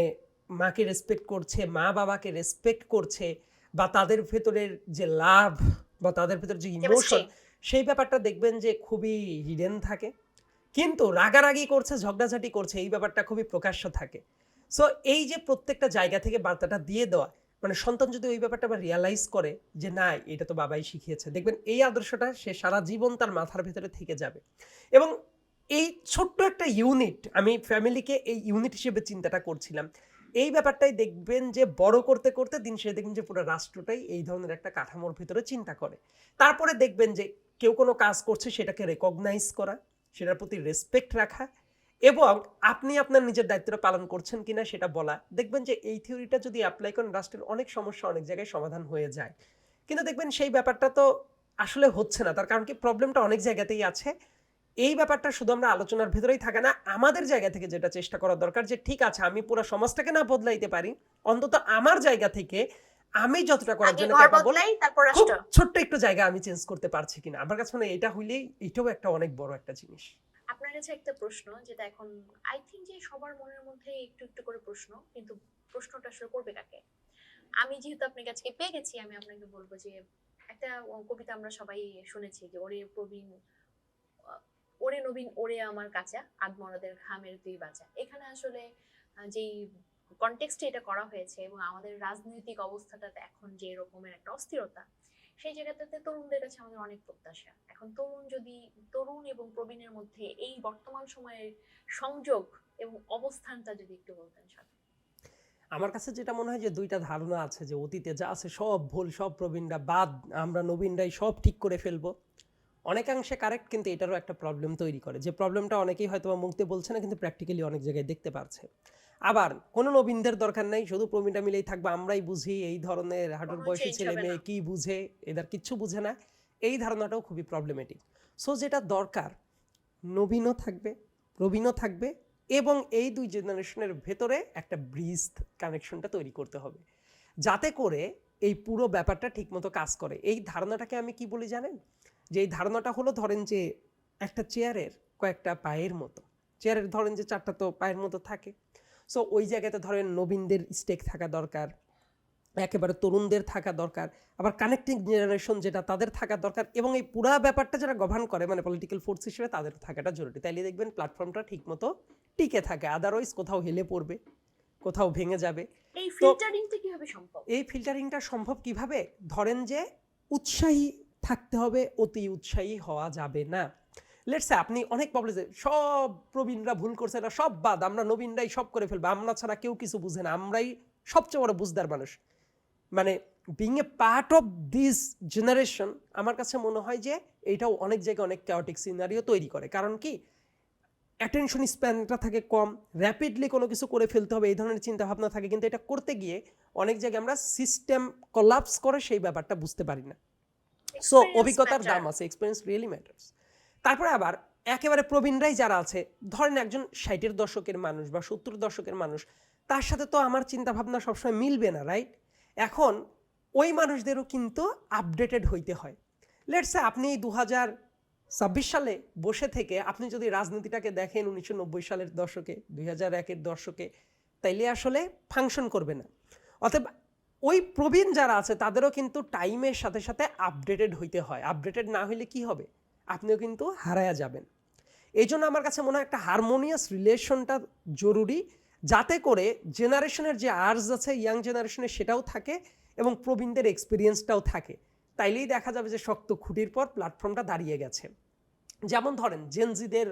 মাকে রেসপেক্ট করছে, মা বাবাকে রেসপেক্ট করছে, বা তাদের ভেতরের যে লাভ বা তাদের ভেতর যে কেমিস্ট্রি। ইমোশন, সেই ব্যাপারটা দেখবেন যে খুবই হিডেন থাকে। কিন্তু রাগারাগি করছে, ঝগড়াঝাটি করছে, এই ব্যাপারটা খুবই প্রকাশ্য থাকে। সো এই যে প্রত্যেকটা জায়গা থেকে বার্তাটা দিয়ে দেওয়া, মানে সন্তান যদি ওই ব্যাপারটা আবার রিয়ালাইজ করে যে না এটা তো বাবাই শিখিয়েছে, দেখবেন এই আদর্শটা সে সারা জীবন তার মাথার ভেতরে থেকে যাবে। এবং এই ছোট্ট একটা ইউনিট, আমি ফ্যামিলিকে এই ইউনিট হিসেবে চিন্তাটা করছিলাম, এই ব্যাপারটাই দেখবেন যে বড় করতে করতে দিন শেষে দেখবেন যে পুরো রাষ্ট্রটাই এই ধরনের একটা কাঠামোর ভিতরে চিন্তা করে। তারপরে দেখবেন যে কেউ কোনো কাজ করছে সেটাকে রেকগনাইজ করা, সেটার প্রতি রেসপেক্ট রাখা, এবং আপনি আপনার নিজের দায়িত্বটা পালন করছেন কিনা সেটা বলা। দেখবেন যে এই থিওরিটা যদি অ্যাপ্লাই করেন, রাষ্ট্রের অনেক সমস্যা অনেক জায়গায় সমাধান হয়ে যায়। কিন্তু দেখবেন সেই ব্যাপারটা তো আসলে হচ্ছে না। তার কারণ কি, প্রবলেমটা অনেক জায়গাতেই আছে। এই ব্যাপারটা শুধু আমরা আলোচনার ভেতরেই থাকে না, আমাদের জায়গা থেকে যেটা চেষ্টা করা দরকার যে ঠিক আছে আমি পুরো সমাজটাকে না বদলাইতে পারি, অন্তত আমার জায়গা থেকে আমি যতটা করার আগে জন্য ঘর ক্যাপাবল, বদলাই তারপর খুব রাষ্ট্র। ছোট্ট একটু জায়গা আমি চেঞ্জ করতে পারছি কিনা। আমার কাছে মনে হয় এটা হইলেই, এটাও একটা অনেক বড় একটা জিনিস। আপনার কাছে একটা প্রশ্ন যেটা এখন আই থিঙ্ক যে সবার মনের মধ্যে একটু একটু করে প্রশ্ন, কিন্তু প্রশ্নটা আসলে করবে কাকে? আমি যেহেতু আপনাকে আজকে পেয়ে গেছি, আমি আপনাকে বলবো যে একটা কবিতা আমরা সবাই শুনেছি যে ওরে প্রবীণ, ওরে নবীন ওরে আমার কাঁচা আধমরাদের ঘামের দুই বাঁচা। এখানে আসলে যেই কনটেক্সটে এটা করা হয়েছে এবং আমাদের রাজনৈতিক অবস্থাটাতে এখন যে রকমের একটা অস্থিরতা, সেই জায়গাটাতে তরুণদের কাছে আমাদের অনেক প্রত্যাশা। এখন তরুণ এবং প্রবীণের মধ্যে এই বর্তমান সময়ের সংযোগ এবং অবস্থানটা যদি একটু বলতেন সাথে। আমার কাছে যেটা মনে হয় যে দুইটা ধারণা আছে, যে অতীতে যা আছে সব ভুল, সব প্রবীণরা বাদ, আমরা নবীনরাই সব ঠিক করে ফেলবো। অনেকাংশে কারেক্ট, কিন্তু এটারও একটা প্রবলেম তৈরি করে, যে প্রবলেমটা অনেকেই হয়তো মুখ দিয়ে বলছে না, কিন্তু প্র্যাকটিক্যালি অনেক জায়গায় দেখতে পাচ্ছে। আবার কোনো নবীনদের দরকার নাই, শুধু প্রবীণরা মিলেই থাকবে, আমরাই বুঝি, এই ধরনের হাঁটুর কোনো বয়সী চেঞ্জ ছেলে হবে মেয়ে না। কি বুঝে, এদের কিচ্ছু বুঝে না, এই ধারণাটাও খুবই প্রবলেমেটিক। সো যেটা দরকার, নবীনও থাকবে, প্রবীণও থাকবে, এবং এই দুই জেনারেশনের ভেতরে একটা ব্রিজ কানেকশনটা তৈরি করতে হবে, যাতে করে এই পুরো ব্যাপারটা ঠিকমতো কাজ করে। এই ধারণাটাকে আমি কি বলি জানেন? যে এই ধারণাটা হলো, ধরেন যে একটা চেয়ারের কয়েকটা পায়ের মতো, চেয়ারের ধরেন যে চারটা তো পায়ের মতো থাকে। সো ওই জায়গাতে ধরেন নবীনদের স্টেক থাকা দরকার, একেবারে তরুণদের থাকা দরকার, আবার কানেক্টিং জেনারেশন যেটা তাদের থাকা দরকার, এবং এই পুরা ব্যাপারটা যারা গভর্ন করে মানে পলিটিক্যাল ফোর্স হিসেবে তাদের থাকাটা জরুরি। তাইলে দেখবেন প্ল্যাটফর্মটা ঠিকমতো টিকে থাকে, আদারওয়াইজ কোথাও হেলে পড়বে, কোথাও ভেঙে যাবে। এই তো ফিল্টারিংটা কিভাবে সম্ভব? এই ফিল্টারিংটা সম্ভব কিভাবে? ধরেন যে উৎসাহী থাকতে হবে, অতি উৎসাহী হওয়া যাবে না। লেটসে আপনি অনেক প্রবলেম, সব প্রবীণরা ভুল করছে, না সব বাদ, আমরা নবীনরাই সব করে ফেলবো, আমরা ছাড়া কেউ কিছু বুঝে না, আমরাই সবচেয়ে বড় বুঝদার মানুষ। মানে being a part of this generation, আমার কাছে মনে হয় যে এইটাও অনেক জায়গায় অনেক ক্যাওটিক সিনারিও তৈরি করে। কারণ কি, অ্যাটেনশন স্প্যানটা থাকে কম, র্যাপিডলি কোনো কিছু করে ফেলতে হবে, এই ধরনের চিন্তাভাবনা থাকে, কিন্তু এটা করতে গিয়ে অনেক জায়গায় আমরা সিস্টেম কোলাপস করে সেই ব্যাপারটা বুঝতে পারি না। সো অভিজ্ঞতার দাম আছে, এক্সপিরিয়েন্স রিয়েলি ম্যাটার্স। তারপরে আবার একেবারে প্রবীণরাই যারা আছে, ধরেন একজন 60-এর দশকের মানুষ বা 70-এর দশকের মানুষ, তার সাথে তো আমার চিন্তাভাবনা সবসময় মিলবে না, রাইট? এখন ওই মানুষদেরও কিন্তু আপডেটেড হইতে হয়। লেটসে আপনি 2026 সালে বসে থেকে আপনি যদি রাজনীতিটাকে দেখেন 1990 সালের দশকে, 2001-এর দশকে, তাইলে আসলে ফাংশন করবে না। অতএব ওই প্রবীণ যারা আছে তাদেরও কিন্তু টাইমের সাথে সাথে আপডেটেড হইতে হয়। আপডেটেড না হইলে কি হবে? আপনিও কিন্তু হারায়া যাবেন। এই জন্য আমার কাছে মনে হয় একটা হারমোনিয়াস রিলেশনটা জরুরি, যাতে করে জেনারেশনের যে আর্জ আছে ইয়াং জেনারেশনের সেটাও থাকে, এবং প্রবীণদের এক্সপিরিয়েন্সটাও থাকে। তাইলেই দেখা যাবে যে শক্ত খুঁটির পর প্ল্যাটফর্মটা দাঁড়িয়ে গেছে। যেমন ধরেন জেনজিদের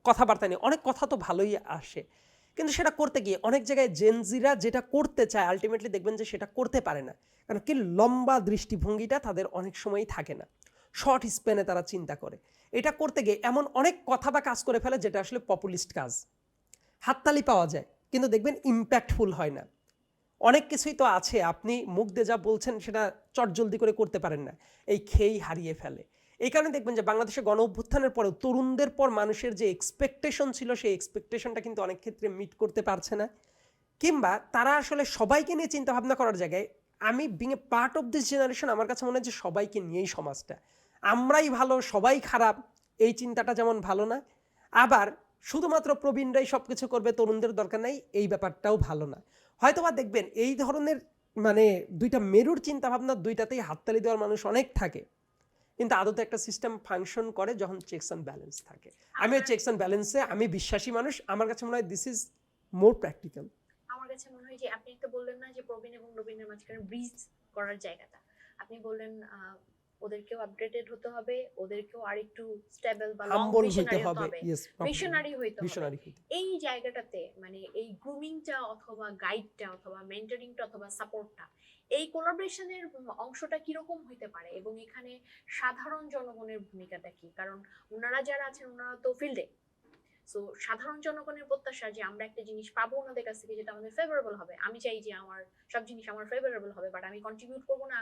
কথাবার্তা নিয়ে অনেক কথা তো ভালোই আসে, কিন্তু সেটা করতে গিয়ে অনেক জায়গায় জেনজিরা যেটা করতে চায় আলটিমেটলি দেখবেন যে সেটা করতে পারে না। কারণ কি, লম্বা দৃষ্টিভঙ্গিটা তাদের অনেক সময়ই থাকে না, শর্ট স্প্যানে তারা চিন্তা করে। এটা করতে গিয়ে এমন অনেক কথা বা কাজ করে ফেলে যেটা আসলে পপুলিস্ট কাজ, হাততালি পাওয়া যায়, কিন্তু দেখবেন ইম্প্যাক্টফুল হয় না। অনেক কিছুই তো আছে আপনি মুখ দিয়ে যা বলছেন সেটা চটজলদি করে করতে পারেন না, এই খেয়েই হারিয়ে ফেলে। এই কারণে দেখবেন যে বাংলাদেশে গণ অভ্যুত্থানের পরেও তরুণদের পর মানুষের যে এক্সপেকটেশন ছিল, সেই এক্সপেকটেশনটা কিন্তু অনেক ক্ষেত্রে মিট করতে পারছে না, কিংবা তারা আসলে সবাইকে নিয়ে চিন্তা ভাবনা করার জায়গায়, আমি being a part of this generation, আমার কাছে মনে হয় যে সবাইকে নিয়েই সমাজটা, আমরাই ভালো সবাই খারাপ, এই চিন্তাটা যেমন ভালো না। আবার শুধুমাত্র প্রবীণরাই সব কিছু করবে, তরুণদের দরকার নাই, এই ব্যাপারটাও ভালো না। হয়তোবা দেখবেন এই ধরনের মানে দুইটা মেরুর চিন্তাভাবনা, দুইটাতেই হাততালি দেওয়ার মানুষ অনেক থাকে, কিন্তু আদতে একটা সিস্টেম ফাংশন করে যখন চেকস অ্যান্ড ব্যালেন্স থাকে। আমি ওই চেকস অ্যান্ড ব্যালেন্সে আমি বিশ্বাসী মানুষ, আমার কাছে মনে হয় দিস ইজ মোর প্র্যাকটিক্যাল। আমার কাছে মনে হয় যে আপনি একটা বললেন না যে প্রবীণ এবং নবীনের মাঝখানে ব্রিজ করার জায়গাটা, আপনি বললেন ওদেরকেও আপডেটেড হতে হবে, ওদেরকেও আরেকটু স্টেবল বা লং হাম্বল হইতে ভিশনারি হতে হবে, হবে, ইয়েস, মিশনারি হইতে হবে। মিশনারি হইতে। এই জায়গাটাতে মানে এই গ্রুমিংটা অথবা গাইডটা অথবা মেন্টরিংটা অথবা সাপোর্টটা, এই কোলাবরেশনের অংশটা কিরকম হইতে পারে, এবং এখানে সাধারণ জনগণের ভূমিকাটা কি? কারণ ওনারা যারা আছেন ওনারা তো ফিল্ডে, সো সাধারণ জনগণের প্রত্যাশা যে আমরা একটা জিনিস পাবো ওনাদের কাছ থেকে যেটা আমাদের ফেভারেবল হবে। আমি চাই যে আমার সব জিনিস আমার ফেভারেবল হবে, বাট আমি কন্ট্রিবিউট করবো না,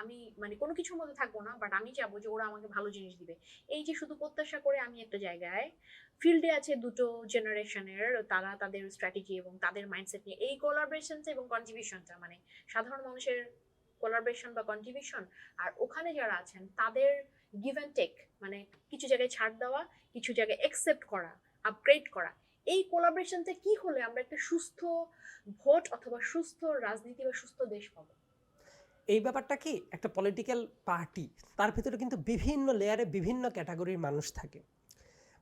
আমি মানে কোনো কিছুর মধ্যে থাকবো না, বাট আমি চাবো যে ওরা আমাকে ভালো জিনিস দিবে। এই যে শুধু প্রত্যাশা করে আমি একটা জায়গায়, ফিল্ডে আছে দুটো জেনারেশনের, তারা তাদের স্ট্র্যাটেজি এবং তাদের মাইন্ডসেট নিয়ে এই কোলাবরেশন এবং কন্ট্রিবিউশনটা, মানে সাধারণ মানুষের কোলাবরেশন বা কন্ট্রিবিউশন, আর ওখানে যারা আছেন তাদের গিভ অ্যান্ড টেক, মানে কিছু জায়গায় ছাড় দেওয়া, কিছু জায়গায় অ্যাকসেপ্ট করা, আপগ্রেড করা। এই কোলাবরেশনটা কি হলে আমরা একটা সুস্থ ভোট অথবা সুস্থ রাজনীতি বা সুস্থ দেশ পাবো? এই ব্যাপারটা কি, একটা পলিটিক্যাল পার্টি, তার ভিতরে কিন্তু বিভিন্ন লেয়ারে বিভিন্ন ক্যাটাগরির মানুষ থাকে।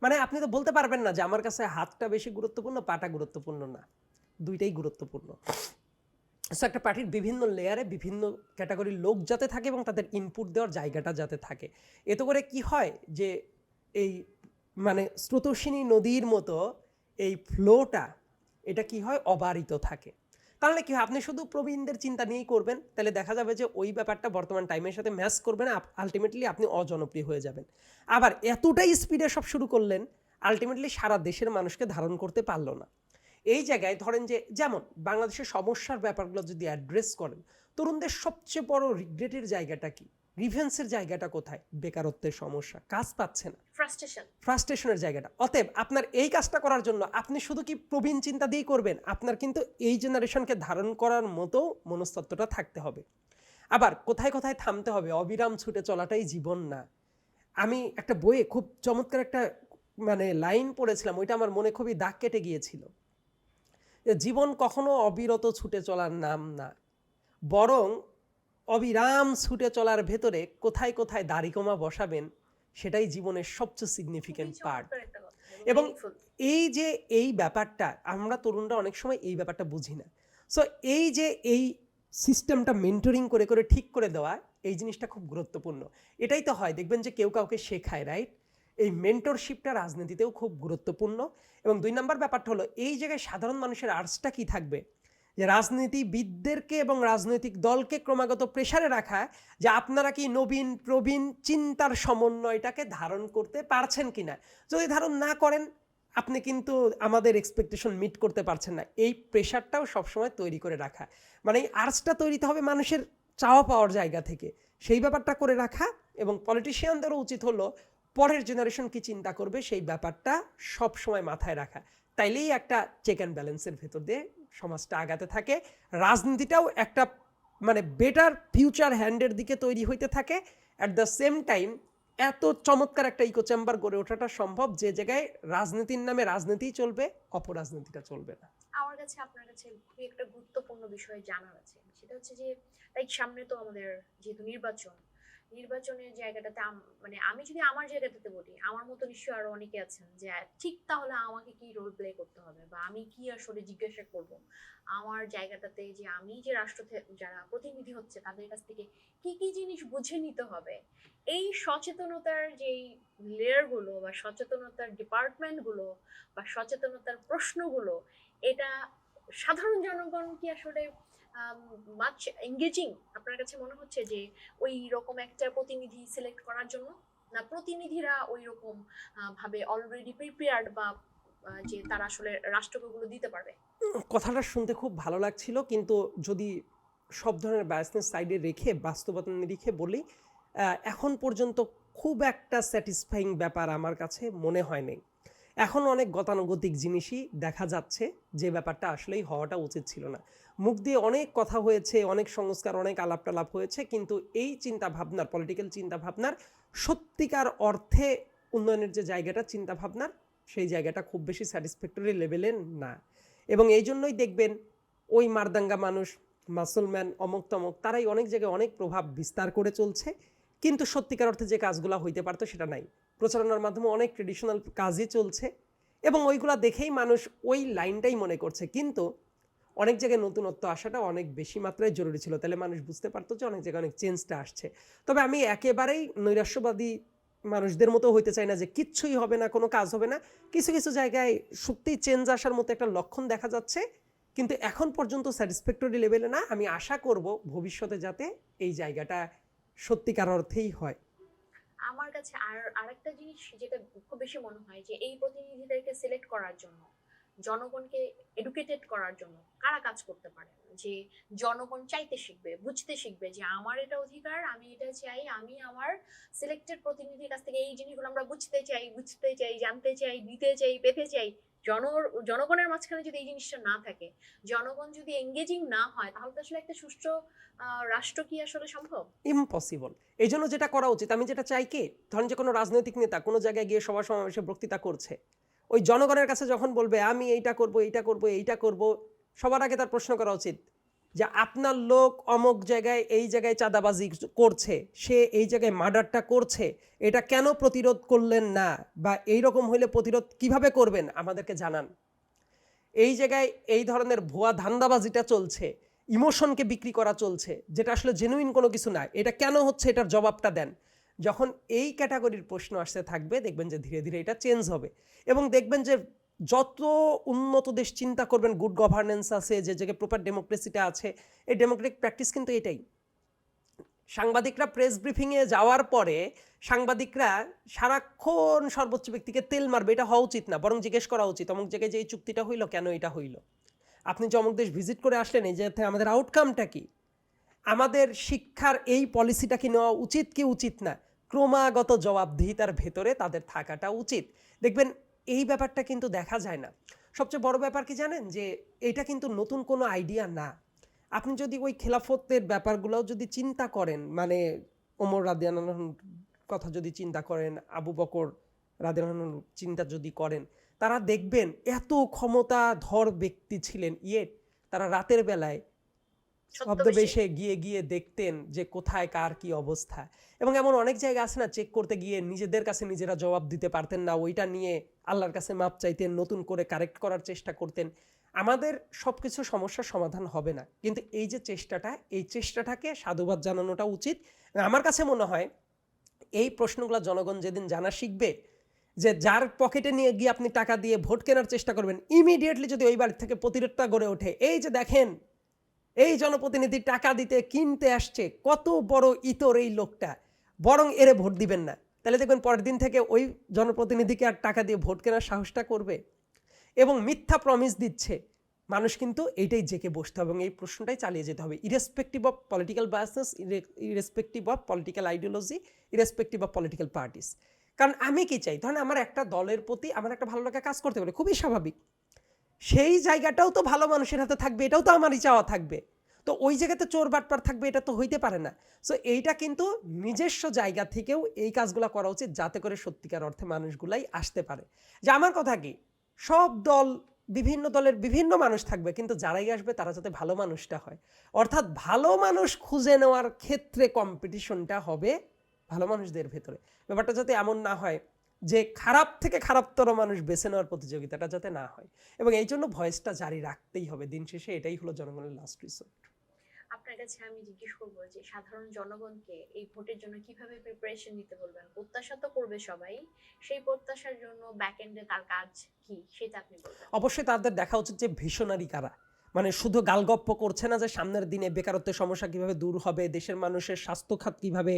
মানে আপনি তো বলতে পারবেন না যে আমার কাছে হাতটা বেশি গুরুত্বপূর্ণ, পাটা গুরুত্বপূর্ণ না, দুইটাই গুরুত্বপূর্ণ। সো একটা পার্টির বিভিন্ন লেয়ারে বিভিন্ন ক্যাটাগরির লোক যাতে থাকে এবং তাদের ইনপুট দেওয়ার জায়গাটা যাতে থাকে, এতে করে কি হয় যে এই মানে স্রোতস্বিনী নদীর মতো এই ফ্লোটা, এটা কি হয়, অবারিত থাকে। তাহলে কি হয়, আপনি শুধু প্রবীণদের চিন্তা নিয়েই করবেন, তাহলে দেখা যাবে যে ওই ব্যাপারটা বর্তমান টাইমের সাথে ম্যাচ করবে না, আলটিমেটলি আপনি অজনপ্রিয় হয়ে যাবেন। আবার এতটাই স্পিডে সব শুরু করলেন, আলটিমেটলি সারা দেশের মানুষকে ধারণ করতে পারলো না। এই জায়গায় ধরেন যে যেমন বাংলাদেশের সমস্যার ব্যাপারগুলো যদি অ্যাড্রেস করেন, তরুণদের সবচেয়ে বড় রিগ্রেটের জায়গাটা কি, গ্রিভেন্সের জায়গাটা কোথায়? বেকারত্বের সমস্যা, কাজ পাচ্ছে না, ফ্রাস্ট্রেশনের জায়গাটা। অতএব আপনার এই কাজটা করার জন্য আপনি শুধু কি প্রবীণ চিন্তা দিয়েই করবেন, আপনার কিন্তু এই জেনারেশনকে ধারণ করার মতো মনস্তত্ত্বটা থাকতে হবে। আবার কোথায় কোথায় থামতে হবে, অবিরাম ছুটে চলাটাই জীবন না। আমি একটা বইয়ে খুব চমৎকার একটা লাইন পড়েছিলাম, ওইটা আমার মনে খুবই দাগ কেটে গিয়েছিল। জীবন কখনো অবিরত ছুটে চলার নাম না, বরং অবিরাম ছুটে চলার ভেতরে কোথায় কোথায় দাড়িকমা বসাবেন সেটাই জীবনের সবচেয়ে সিগনিফিক্যান্ট পার্ট। এবং এই ব্যাপারটা আমরা তরুণরা অনেক সময় এই ব্যাপারটা বুঝি না। সো এই সিস্টেমটা মেন্টরিং করে করে ঠিক করে দেওয়া, এই জিনিসটা খুব গুরুত্বপূর্ণ। এটাই তো হয়, দেখবেন যে কেউ কাউকে শেখায়, রাইট? এই মেন্টরশিপটা রাজনীতিতেও খুব গুরুত্বপূর্ণ। এবং 2 নম্বর ব্যাপারটা হলো, এই জায়গায় সাধারণ মানুষের আর্টসটা কি থাকবে, যে রাজনীতিবিদদেরকে এবং রাজনৈতিক দলকে ক্রমাগত প্রেসারে রাখা, যে আপনারা কি নবীন প্রবীণ চিন্তার সমন্বয়টাকে ধারণ করতে পারছেন কিনা। যদি ধারণ না করেন, আপনি কিন্তু আমাদের এক্সপেকটেশন মিট করতে পারছেন না। এই প্রেশারটাও সবসময় তৈরি করে রাখা, এই আর্টসটা তৈরিতে হবে মানুষের চাওয়া পাওয়ার জায়গা থেকে, সেই ব্যাপারটা করে রাখা। এবং পলিটিশিয়ানদেরও উচিত হলো পরের জেনারেশন কি চিন্তা করবে সেই ব্যাপারটা সব সময় মাথায় রাখা। তাইলেই একটা চেক অ্যান্ড ব্যালেন্সের ভেতর দিয়ে সমাজটা আগাতে থাকে, রাজনীতিটাও একটা বেটার ফিউচার হ্যান্ডের দিকে তৈরি হইতে থাকে। অ্যাট দ্য সেম টাইম এত চমৎকার একটা ইকো চেম্বার গড়ে ওঠাটা সম্ভব, যে জায়গায় রাজনীতির নামে রাজনীতিই চলবে, অপরাজনীতিটা চলবে না। আমার কাছে আপনার কাছে খুবই একটা গুরুত্বপূর্ণ বিষয় জানার আছে, সেটা হচ্ছে যে তাই সামনে তো আমাদের যেহেতু নির্বাচনের জায়গাটাতে আমি যদি আমার জায়গাটাতে বলি, আমার মতো নিশ্চয়ই আরো অনেকে আছেন যে ঠিক তাহলে আমাকে কি রোল প্লে করতে হবে, বা আমি কি আসলে জিজ্ঞাসা করব আমার জায়গাটাতে, যে আমি যে রাষ্ট্র যারা প্রতিনিধি হচ্ছে তাদের কাছ থেকে কি কি জিনিস বুঝে নিতে হবে। এই সচেতনতার যেই লেয়ার গুলো বা সচেতনতার ডিপার্টমেন্ট গুলো বা সচেতনতার প্রশ্নগুলো, এটা সাধারণ জনগণ কি আসলে মাচ এঙ্গেজিং আপনার কাছে মনে হচ্ছে যে ওই রকম একটা প্রতিনিধি সিলেক্ট করার জন্য, না প্রতিনিধিরা ওই রকম ভাবে অলরেডি প্রিপেয়ার্ড, বা যে তারা আসলে রাষ্ট্রগুলো দিতে পারবে? কথাটা শুনতে খুব ভালো লাগছিল, কিন্তু যদি সব ধরনের বায়াসনেস সাইডে রেখে বাস্তবতা নিরিখে বলি, এখন পর্যন্ত খুব একটা স্যাটিসফাইং ব্যাপার আমার কাছে মনে হয় নাই। এখন অনেক গতানুগতিক জিনিসই দেখা যাচ্ছে, যে ব্যাপারটা আসলেই হওয়াটা উচিত ছিল না। মুখ দিয়ে অনেক কথা হয়েছে, অনেক সংস্কার, অনেক আলাপ টালাপ হয়েছে, কিন্তু এই চিন্তাভাবনার, পলিটিক্যাল চিন্তাভাবনার সত্যিকার অর্থে উন্নয়নের যে জায়গাটা চিন্তাভাবনার, সেই জায়গাটা খুব বেশি স্যাটিসফ্যাক্টরি লেভেলে না। এবং এই জন্যই দেখবেন ওই মারদাঙ্গা মানুষ, মুসলমান, অমুক তমক, তারাই অনেক জায়গায় অনেক প্রভাব বিস্তার করে চলছে, কিন্তু সত্যিকার অর্থে যে কাজগুলো হইতে পারতো সেটা নাই। প্রচারণার মাধ্যমে অনেক ট্রেডিশনাল কাজই চলছে, এবং ওইগুলা দেখেই মানুষ ওই লাইনটাই মনে করছে। কিন্তু অনেক জায়গায় নতুনত্ব আসাটা অনেক বেশি মাত্রায় জরুরি ছিল, তাহলে মানুষ বুঝতে পারতো যে অনেক জায়গায় অনেক চেঞ্জটা আসছে। তবে আমি একেবারেই নৈরাশ্যবাদী মানুষদের মতো হইতে চাই না যে কিচ্ছুই হবে না, কোনো কাজ হবে না। কিছু কিছু জায়গায় সত্যিই চেঞ্জ আসার মতো একটা লক্ষণ দেখা যাচ্ছে, কিন্তু এখন পর্যন্ত স্যাটিসফ্যাক্টরি লেভেলে না। আমি আশা করব ভবিষ্যতে যাতে এই জায়গাটা সত্যিকার অর্থেই হয়। আমার কাছে আরেকটা জিনিস যেটা খুব বেশি মনে হয়, যে এই প্রতিনিধিদেরকে সিলেক্ট করার জন্য, জনগণকে এডুকেটেড করার জন্য কারা কাজ করতে পারে, যে জনগণ চাইতে শিখবে, বুঝতে শিখবে যে আমার এটা অধিকার, আমি এটা চাই, আমি আমার সিলেক্টেড প্রতিনিধির কাছ থেকে এই জিনিসগুলো আমরা বুঝতে চাই, জানতে চাই, দিতে চাই, পেতে চাই। জনগণের মাঝখানে যদি এই জিনিসটা না থাকে, জনগণ যদি এঙ্গেজিং না হয়, তাহলে তো আসলে একটা সুষ্ঠু রাষ্ট্র কি আসলে সম্ভব? ইম্পসিবল। এই জন্য যেটা করা উচিত, আমি যেটা চাই কি, ধরেন যে কোনো রাজনৈতিক নেতা কোনো জায়গায় গিয়ে সভা সমাবেশে বক্তৃতা করছে, ওই জনগণের কাছে যখন বলবে আমি এইটা করব, এইটা করব, এইটা করব, সবার আগে তার প্রশ্ন করা উচিত যে আপনার লোক অমুক জায়গায় এই জায়গায় চাঁদাবাজি করছে, সে এই জায়গায় মার্ডারটা করছে, এটা কেন প্রতিরোধ করলেন না, বা এই রকম হইলে প্রতিরোধ কিভাবে করবেন আমাদেরকে জানান। এই জায়গায় এই ধরনের ভুয়া ধান্দাবাজিটা চলছে, ইমোশনকে বিক্রি করা চলছে, যেটা আসলে জেনুইন কোনো কিছু না, এটা কেন হচ্ছে, এটার জবাবটা দেন। যখন এই ক্যাটাগরির প্রশ্ন আসতে থাকবে, দেখবেন যে ধীরে ধীরে এটা চেঞ্জ হবে, এবং দেখবেন যে যত উন্নত দেশ চিন্তা করবেন, গুড গভর্নেন্স আছে, যে জায়গায় প্রপার ডেমোক্রেসিটা আছে, এই ডেমোক্রেটিক প্র্যাকটিস কিন্তু এটাই। সাংবাদিকরা প্রেস ব্রিফিংয়ে যাওয়ার পরে সাংবাদিকরা সারাক্ষণ সর্বোচ্চ ব্যক্তিকে তেল মারবে, এটা হওয়া উচিত না। বরং জিজ্ঞেস করা উচিত অমুক জায়গায় যে এই চুক্তিটা হইলো, কেন এটা হইলো, আপনি যে অমুক দেশ ভিজিট করে আসলেন, এই যে আমাদের আউটকামটা কি, আমাদের শিক্ষার এই পলিসিটা কি নেওয়া উচিত কি উচিত না, ক্রমাগত জবাবদিহিতার ভেতরে তাদের থাকাটা উচিত। দেখবেন এই ব্যাপারটা কিন্তু দেখা যায় না। সবচেয়ে বড় ব্যাপার কি জানেন, যে এটা কিন্তু নতুন কোনো আইডিয়া না। আপনি যদি ওই খেলাফতের ব্যাপারগুলোও যদি চিন্তা করেন, মানে ওমর রাদিয়াল্লাহু আনহুর কথা যদি চিন্তা করেন, আবু বকর রাদিয়াল্লাহু আনহুর চিন্তা যদি করেন, তারা দেখবেন এত ক্ষমতাধর ব্যক্তি ছিলেন, তারা রাতের বেলায় ছদ্মবেশে গিয়ে গিয়ে দেখতেন যে কোথায় কার কি অবস্থা। এবং এমন অনেক জায়গা আছে না, চেক করতে গিয়ে নিজেদের কাছে নিজেরা জবাব দিতে পারতেন না, ওইটা নিয়ে আল্লাহর কাছে মাপ চাইতেন, নতুন করে কারেক্ট করার চেষ্টা করতেন। আমাদের সব কিছু সমস্যার সমাধান হবে না, কিন্তু এই যে চেষ্টাটা, এই চেষ্টাটাকে সাধুবাদ জানানোটা উচিত। আমার কাছে মনে হয় এই প্রশ্নগুলো জনগণ যেদিন জানা শিখবে, যে যার পকেটে নিয়ে গিয়ে আপনি টাকা দিয়ে ভোট কেনার চেষ্টা করবেন, ইমিডিয়েটলি যদি ওই বাড়ি থেকে প্রতিরোধটা গড়ে ওঠে, এই যে দেখেন এই জনপ্রতিনিধি টাকা দিতে কিনতে আসছে, কত বড় ইতর এই লোকটা, বরং এরে ভোট দিবেন না, তাহলে দেখবেন পরের দিন থেকে ওই জনপ্রতিনিধিকে আর টাকা দিয়ে ভোট কেনার সাহসটা করবে। এবং মিথ্যা প্রমিস দিচ্ছে, মানুষ কিন্তু এইটাই জেকে বসতে হবে এবং এই প্রশ্নটাই চালিয়ে যেতে হবে, irrespective of political biasness, irrespective of political ideology, irrespective of political parties. কারণ আমি কি চাই, ধরেন আমার একটা দলের প্রতি আমার একটা ভালো লাগা কাজ করতে পারে, খুবই স্বাভাবিক, সেই জায়গাটাও তো ভালো মানুষের হাতে থাকবে, এটাও তো আমারই চাওয়া থাকবে। তো ওই জায়গাতে চোর বাটপার থাকবে, এটা তো হইতে পারে না। সো এইটা কিন্তু নিজস্ব জায়গা থেকেও এই কাজগুলো করা উচিত, যাতে করে সত্যিকার অর্থে মানুষগুলাই আসতে পারে। যে আমার কথা কি, সব দল, বিভিন্ন দলের বিভিন্ন মানুষ থাকবে, কিন্তু যারাই আসবে তারা যাতে ভালো মানুষটা হয়। অর্থাৎ ভালো মানুষ খুঁজে নেওয়ার ক্ষেত্রে কম্পিটিশনটা হবে ভালো মানুষদের ভেতরে। ব্যাপারটা যাতে এমন না হয় যে খারাপ থেকে খারাপতর মানুষ বেছে নেওয়ার প্রতিযোগিতাটা যাতে না হয়, এবং এই জন্য ভয়েসটা জারি রাখতেই হবে। দিন শেষে এটাই হলো জনগণের লাস্ট রিসোর্ট। আপনার কাছে আমি জিজ্ঞেস করবো যে সাধারণ জনগণকে এই ভোটের জন্য কিভাবে প্রিপারেশন নিতে বলবেন? প্রত্যাশা তো করবে সবাই, সেই প্রত্যাশার জন্য ব্যাক এন্ডে তার কাজ কি সেটা আপনি বলবেন। অবশ্যই তাদের দেখা উচিত যে ভিশনারি কারা, মানে শুধু গালগপ্প করছে না যে সামনের দিনে বেকারত্বের সমস্যা কিভাবে দূর হবে, দেশের মানুষের স্বাস্থ্য খাত কিভাবে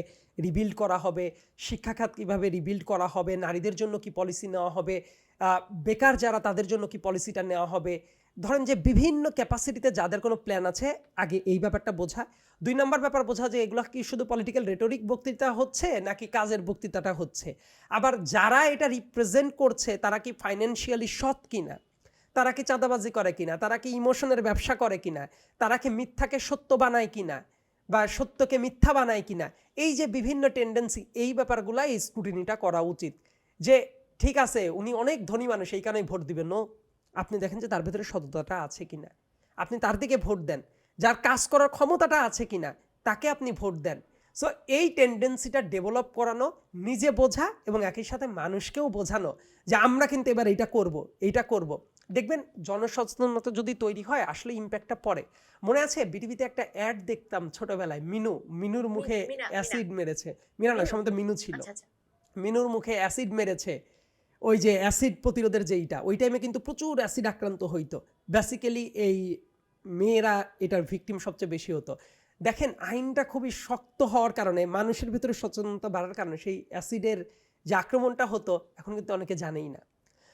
রিবিল্ড করা হবে, শিক্ষা খাত কিভাবে রিবিল্ড করা হবে, নারীদের জন্য কি পলিসি নেওয়া হবে, বেকার যারা তাদের জন্য কি পলিসিটা নেওয়া হবে। ধরেন যে বিভিন্ন ক্যাপাসিটিতে যাদের কোনো প্ল্যান আছে, আগে এই ব্যাপারটা বোঝা। 2 নম্বর ব্যাপার বোঝা যে এগুলো কি শুধু পলিটিক্যাল রেটরিক বক্তৃতা হচ্ছে নাকি কাজের বক্তৃতাটা হচ্ছে। আবার যারা এটা রিপ্রেজেন্ট করছে তারা কি ফাইন্যান্সিয়ালি সৎ কিনা, তারা কি চাঁদাবাজি করে কিনা, তারা কি ইমোশনের ব্যবসা করে কিনা, তারা কি মিথ্যাকে সত্য বানায় কিনা বা সত্যকে মিথ্যা বানায় কিনা। এই যে বিভিন্ন টেন্ডেন্সি, এই ব্যাপারগুলো এই স্ক্রুটিনিটা করা উচিত। যে ঠিক আছে উনি অনেক ধনী মানুষ এই কারণেই ভোট দিবেন, নো, আপনি দেখেন যে তার ভেতরে সততাটা আছে কিনা, আপনি তার দিকে ভোট দেন। যার কাজ করার ক্ষমতাটা আছে কিনা তাকে আপনি ভোট দেন। সো এই টেন্ডেন্সিটা ডেভেলপ করানো, নিজে বোঝা এবং একই সাথে মানুষকেও বোঝানো যে আমরা কিন্তু এবার এইটা করব, এইটা করব। দেখবেন জনসচেতনতা যদি তৈরি হয় আসলে ইম্প্যাক্টটা পড়ে। মনে আছে বিটিভিতে একটা অ্যাড দেখতাম ছোটবেলায়, মিনুর মুখে অ্যাসিড মেরেছে, মিনা না সম্ভবত মিনু ছিল, মিনুর মুখে অ্যাসিড মেরেছে, ওই যে অ্যাসিড প্রতিরোধের যেইটা, ওই টাইমে কিন্তু প্রচুর অ্যাসিড আক্রান্ত হইতো। বেসিক্যালি এই মেয়েরা এটার ভিকটিম সবচেয়ে বেশি হতো। দেখেন আইনটা খুবই শক্ত হওয়ার কারণে, মানুষের ভিতরে সচেতনতা বাড়ার কারণে সেই অ্যাসিডের যে আক্রমণটা হতো এখন কিন্তু অনেকে জানেই না।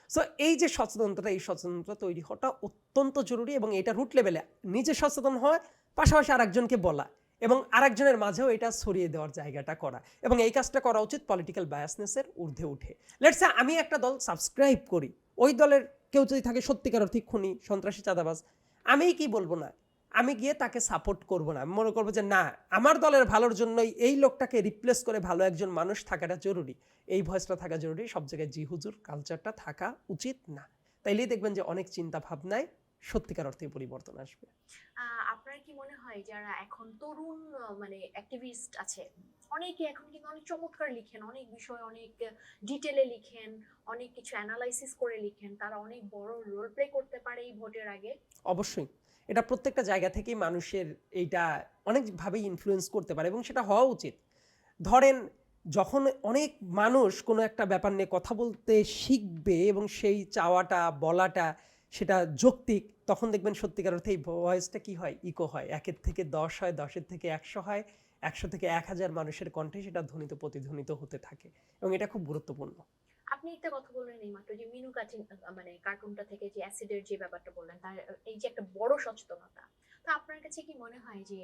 সো এই যে সচেতনতা, এই সচেতনতা তৈরি হওয়াটা অত্যন্ত জরুরি এবং এটা রুট লেভেলে নিজে সচেতন হয়, পাশাপাশি আরেকজনকে বলা এবং আরেকজনের মাঝেও এটা ছড়িয়ে দেওয়ার জায়গাটা করা, এবং এই কাজটা করা উচিত পলিটিক্যাল বায়াসনেসের ঊর্ধ্বে উঠে। লেটস সে আমি একটা দল সাবস্ক্রাইব করি, ওই দলের কেউ যদি থাকে সত্যিকার অর্থে খুনি, সন্ত্রাসী, চাঁদাবাজ, আমি কি বলবো না, আমি গিয়ে তাকে সাপোর্ট করব না। আমি মনে করবো যে না, আমার দলের ভালোর জন্যই এই লোকটাকে রিপ্লেস করে ভালো একজন মানুষ থাকাটা জরুরি, এই ভয়েসটা থাকা জরুরি। সব জায়গায় জি হুজুর কালচারটা থাকা উচিত না। তাইলেই দেখবেন যে অনেক চিন্তা ভাবনায় সত্যিকার অর্থে পরিবর্তন আসবে। আপনার কি মনে হয় যারা এখন তরুণ মানে অ্যাক্টিভিস্ট আছে, অনেকে এখন কিন্তু অনেক চমৎকার লিখেন, অনেক বিষয় অনেক ডিটেলে লিখেন, অনেক কিছু অ্যানালাইসিস করে লিখেন, তারা অনেক বড় রোল প্লে করতে পারে এই ভোটের আগে? অবশ্যই এটা প্রত্যেকটা জায়গা থেকেই মানুষের এইটা অনেকভাবেই ইনফ্লুয়েন্স করতে পারে এবং সেটা হওয়া উচিত। ধরেন যখন অনেক মানুষ কোনো একটা ব্যাপার নিয়ে কথা বলতে শিখবে এবং সেই চাওয়াটা বলাটা সেটা যৌক্তিক, তখন দেখবেন সত্যিকার অর্থে এই ভয়েসটা কি হয়, ইকো হয়, 1-এর থেকে 10 হয়, 10-এর থেকে 100 হয়, 100 থেকে 1000 মানুষের কণ্ঠে সেটা ধ্বনিত প্রতিধ্বনিত হতে থাকে, এবং এটা খুব গুরুত্বপূর্ণ। আপনি একটা কথা বললেন এইমাত্র যে মিনু কার্টুন, মানে কার্টুনটা থেকে যে অ্যাসিডের যে ব্যাপারটা বললেন, তার এই যে একটা বড় সচেতনতা, তো আপনার কাছে কি মনে হয় যে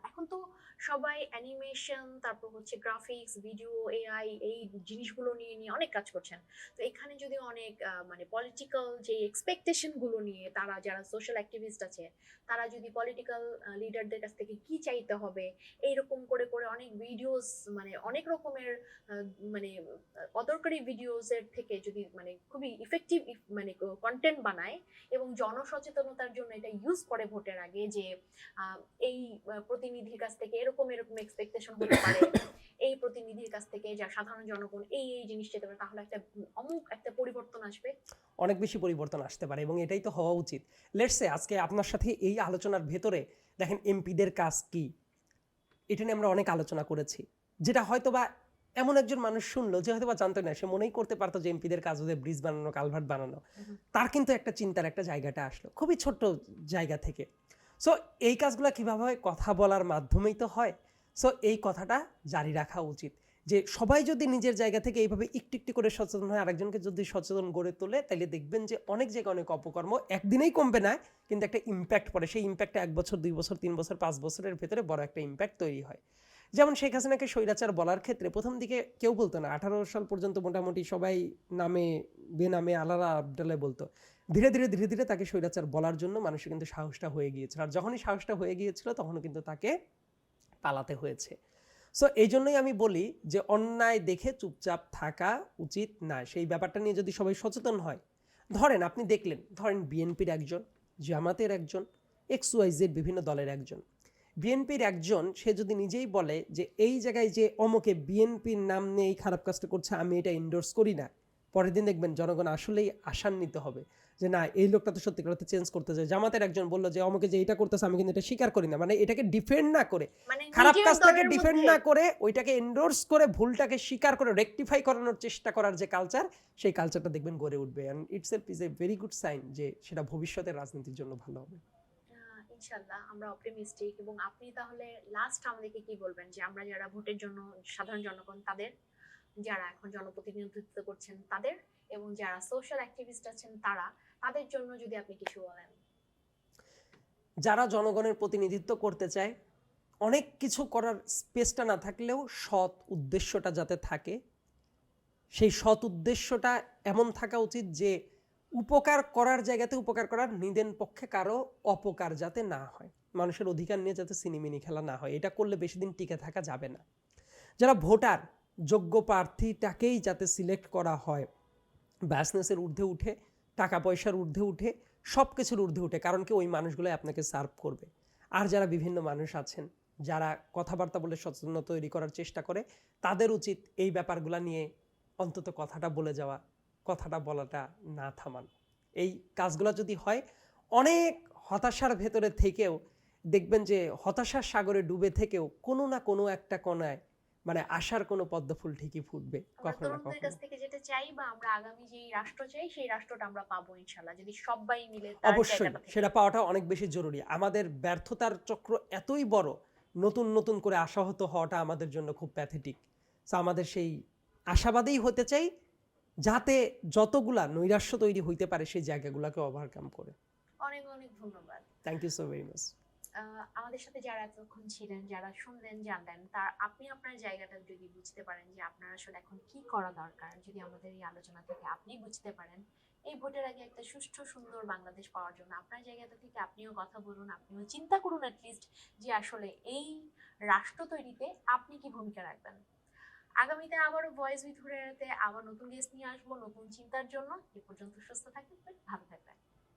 এখন তো সবাই অ্যানিমেশন, তারপর হচ্ছে গ্রাফিক্স, ভিডিও, এআই, এই জিনিসগুলো নিয়ে নিয়ে অনেক কাজ করছেন, তো এখানে যদি অনেক মানে পলিটিক্যাল যে এক্সপেকটেশন গুলো নিয়ে তারা যারা সোশ্যাল অ্যাক্টিভিস্ট আছে, তারা যদি পলিটিক্যাল লিডারদের কাছ থেকে কি চাইতে হবে এইরকম করে করে অনেক ভিডিওস, মানে অনেক রকমের মানে অদরকারি ভিডিওস এর থেকে যদি মানে খুবই ইফেক্টিভ মানে কন্টেন্ট বানায় এবং জনসচেতনতার জন্য এটা ইউজ করে ভোটের আগে, যে এই প্রতিনিধির কাছ থেকে এরকম এরকম এক্সপেকটেশন হতে পারে, এই প্রতিনিধির কাছ থেকে যা সাধারণ জনগণ এই এই জিনিস চেতে পারে, তাহলে একটা অমুক একটা পরিবর্তন আসবে। অনেক বেশি পরিবর্তন আসতে পারে এবং এটাই তো হওয়া উচিত। লেটস সে আজকে আপনার সাথে এই আলোচনার ভেতরে দেখেন এমপিদের কাজ কি, এটা নিয়ে আমরা অনেক আলোচনা করেছি, যেটা হয়তো বা এমন একজন মানুষ শুনলো যে হয়তো বা জানতো না, সে মনেই করতে পারতো যে এমপিদের কাজ হচ্ছে ব্রিজ বানানো, কালভার্ট বানানো, তার কিন্তু একটা চিন্তার একটা জায়গাটা আসলো খুবই ছোট্ট জায়গা থেকে। সো এই কাজগুলো কীভাবে হয়, কথা বলার মাধ্যমেই তো হয়। সো এই কথাটা জারি রাখা উচিত যে সবাই যদি নিজের জায়গা থেকে এইভাবে একটু একটু করে সচেতন হয়, আরেকজনকে যদি সচেতন গড়ে তোলে, তাহলে দেখবেন যে অনেক জায়গায় অনেক অপকর্ম একদিনেই কমবে না, কিন্তু একটা ইম্প্যাক্ট পড়ে। সেই ইম্প্যাক্টটা 1 বছর, 2 বছর, 3 বছর, 5 বছরের ভেতরে বড় একটা ইম্প্যাক্ট তৈরি হয়। যেমন শেখ হাসিনাকে স্বৈরাচার বলার ক্ষেত্রে প্রথম দিকে কেউ বলতো না, 18 সাল পর্যন্ত মোটামুটি সবাই নামে বেনামে আলাদা আবডালে বলতো। ধীরে ধীরে ধীরে ধীরে তাকে স্বৈরাচার বলার জন্য মানুষের কিন্তু সাহসটা হয়ে গিয়েছিল, আর যখনই সাহসটা হয়ে গিয়েছিল তখনও কিন্তু তাকে পালাতে হয়েছে। সো এই জন্যই আমি বলি যে অন্যায় দেখে চুপচাপ থাকা উচিত না। সেই ব্যাপারটা নিয়ে যদি সবাই সচেতন হয়, ধরেন আপনি দেখলেন, ধরেন বিএনপির একজন, জামাতের একজন, XYZ বিভিন্ন দলের একজন, বিএনপির একজন, সে যদি নিজেই বলে যে এই জায়গায় যে অমুকে বিএনপির নাম নিয়ে এই খারাপ কাজটা করছে আমি এটা এন্ডোর্স করি না, পরের দিন দেখবেন জনগণ আসলেই আশান্বিত হবে যে না, এই লোকটা তো সত্যি করতে চেঞ্জ করতে যায়। জামাতের একজন বললো যে অমুকে যে এটা করতেছে আমি কিন্তু এটা স্বীকার করি না, মানে এটাকে ডিফেন্ড না করে, মানে খারাপ নিজের কাজটাকে দলের ডিফেন্ড মধ্যে না করে ওইটাকে এন্ডোর্স করে ভুলটাকে স্বীকার করে রেকটিফাই করানোর চেষ্টা করার যে কালচার, সেই কালচারটা দেখবেন গড়ে উঠবে, and itself is a very good sign যে সেটা ভবিষ্যতের রাজনীতির জন্য ভালো হবে। ইনশাল্লাহ আমরা অপটিমিস্টিক। এবং আপনি তাহলে লাস্ট আমাদেরকে কি বলবেন যে আমরা যারা ভোটের জন্য, সাধারণ জনগণ তাদের, যারা এখন জনপ্রতিনিধিত্ব করছেন তাদের, এবং যারা সোশ্যাল অ্যাক্টিভিস্ট আছেন তারা, তাদের জন্য যদি আপনি কিছু বলেন। যারা জনগণের প্রতিনিধিত্ব করতে চায়, অনেক কিছু করার স্পেসটা না থাকলেও সৎ উদ্দেশ্যটা যাতে থাকে, সেই সৎ উদ্দেশ্যটা এমন থাকা উচিত যে উপকার করার জায়গাতে উপকার করার, নিদেন পক্ষে কারো অপকার যাতে না হয়, মানুষের অধিকার নিয়ে যাতে সিনিমিনি খেলা না হয়, এটা করলে বেশি দিন টিকে থাকা যাবে না। যারা ভোটার, যোগ্য প্রার্থীটাকেই যাতে সিলেক্ট করা হয় ব্যাসনেসের ঊর্ধ্বে উঠে, টাকা পয়সার ঊর্ধ্বে উঠে, সব কিছুর ঊর্ধ্বে উঠে, কারণ কি ওই মানুষগুলোই আপনাকে সার্ভ করবে। আর যারা বিভিন্ন মানুষ আছেন যারা কথাবার্তা বলে সচেতনতা তৈরি করার চেষ্টা করে, তাদের উচিত এই ব্যাপারগুলো নিয়ে অন্তত কথাটা বলে যাওয়া, কথাটা বলাটা না থামানো। এই কাজগুলো যদি হয়, অনেক হতাশার ভেতরে থেকেও দেখবেন যে হতাশার সাগরে ডুবে থেকেও কোনো না কোনো একটা কোণায় মানে আশার কোনো পদ্ম ফুল ঠিকই ফুটবে আমরা কখনো না তরুণদের কাছ কখনো। থেকে যেটা চাই, বা আমরা আগামী যে রাষ্ট্র চাই সেই রাষ্ট্রটা আমরা পাবো ইনশাল্লাহ, যদি সবাই মিলে তার অবশ্যই জায়গাটা থেকে। সেটা পাওয়াটা অনেক বেশি জরুরি। আমাদের ব্যর্থতার চক্র এতই বড়, নতুন নতুন করে আশাহত হওয়াটা আমাদের জন্য খুব প্যাথেটিক। সো আমাদের সেই আশাবাদী হতে চাই, যাতে যতগুলা নৈরাশ্য তৈরি হইতে পারে সেই জায়গাগুলোকে ওভারকাম করে। অনেক অনেক ধন্যবাদ। Thank you so very much. আমাদের সাথে যারা এতক্ষণ ছিলেন, যারা শুনলেন, জানলেন, তার আপনি আপনার জায়গাটা যদি বুঝতে পারেন যে আপনার আসলে এখন কি করা দরকার, যদি আমাদের এই আলোচনা থেকে আপনি বুঝতে পারেন এই ভোটের আগে একটা সুষ্ঠু সুন্দর বাংলাদেশ পাওয়ার জন্য আপনার জায়গাটা থেকে আপনিও কথা বলুন, আপনিও চিন্তা করুন অ্যাটলিস্ট যে আসলে এই রাষ্ট্র তৈরিতে আপনি কি ভূমিকা রাখবেন। আগামীতে আবারও ভয়েস উইথ হুরেরাতে আবার নতুন গেস্ট নিয়ে আসবো নতুন চিন্তার জন্য। এ পর্যন্ত সুস্থ থাকবেন, ভালো থাকবেন।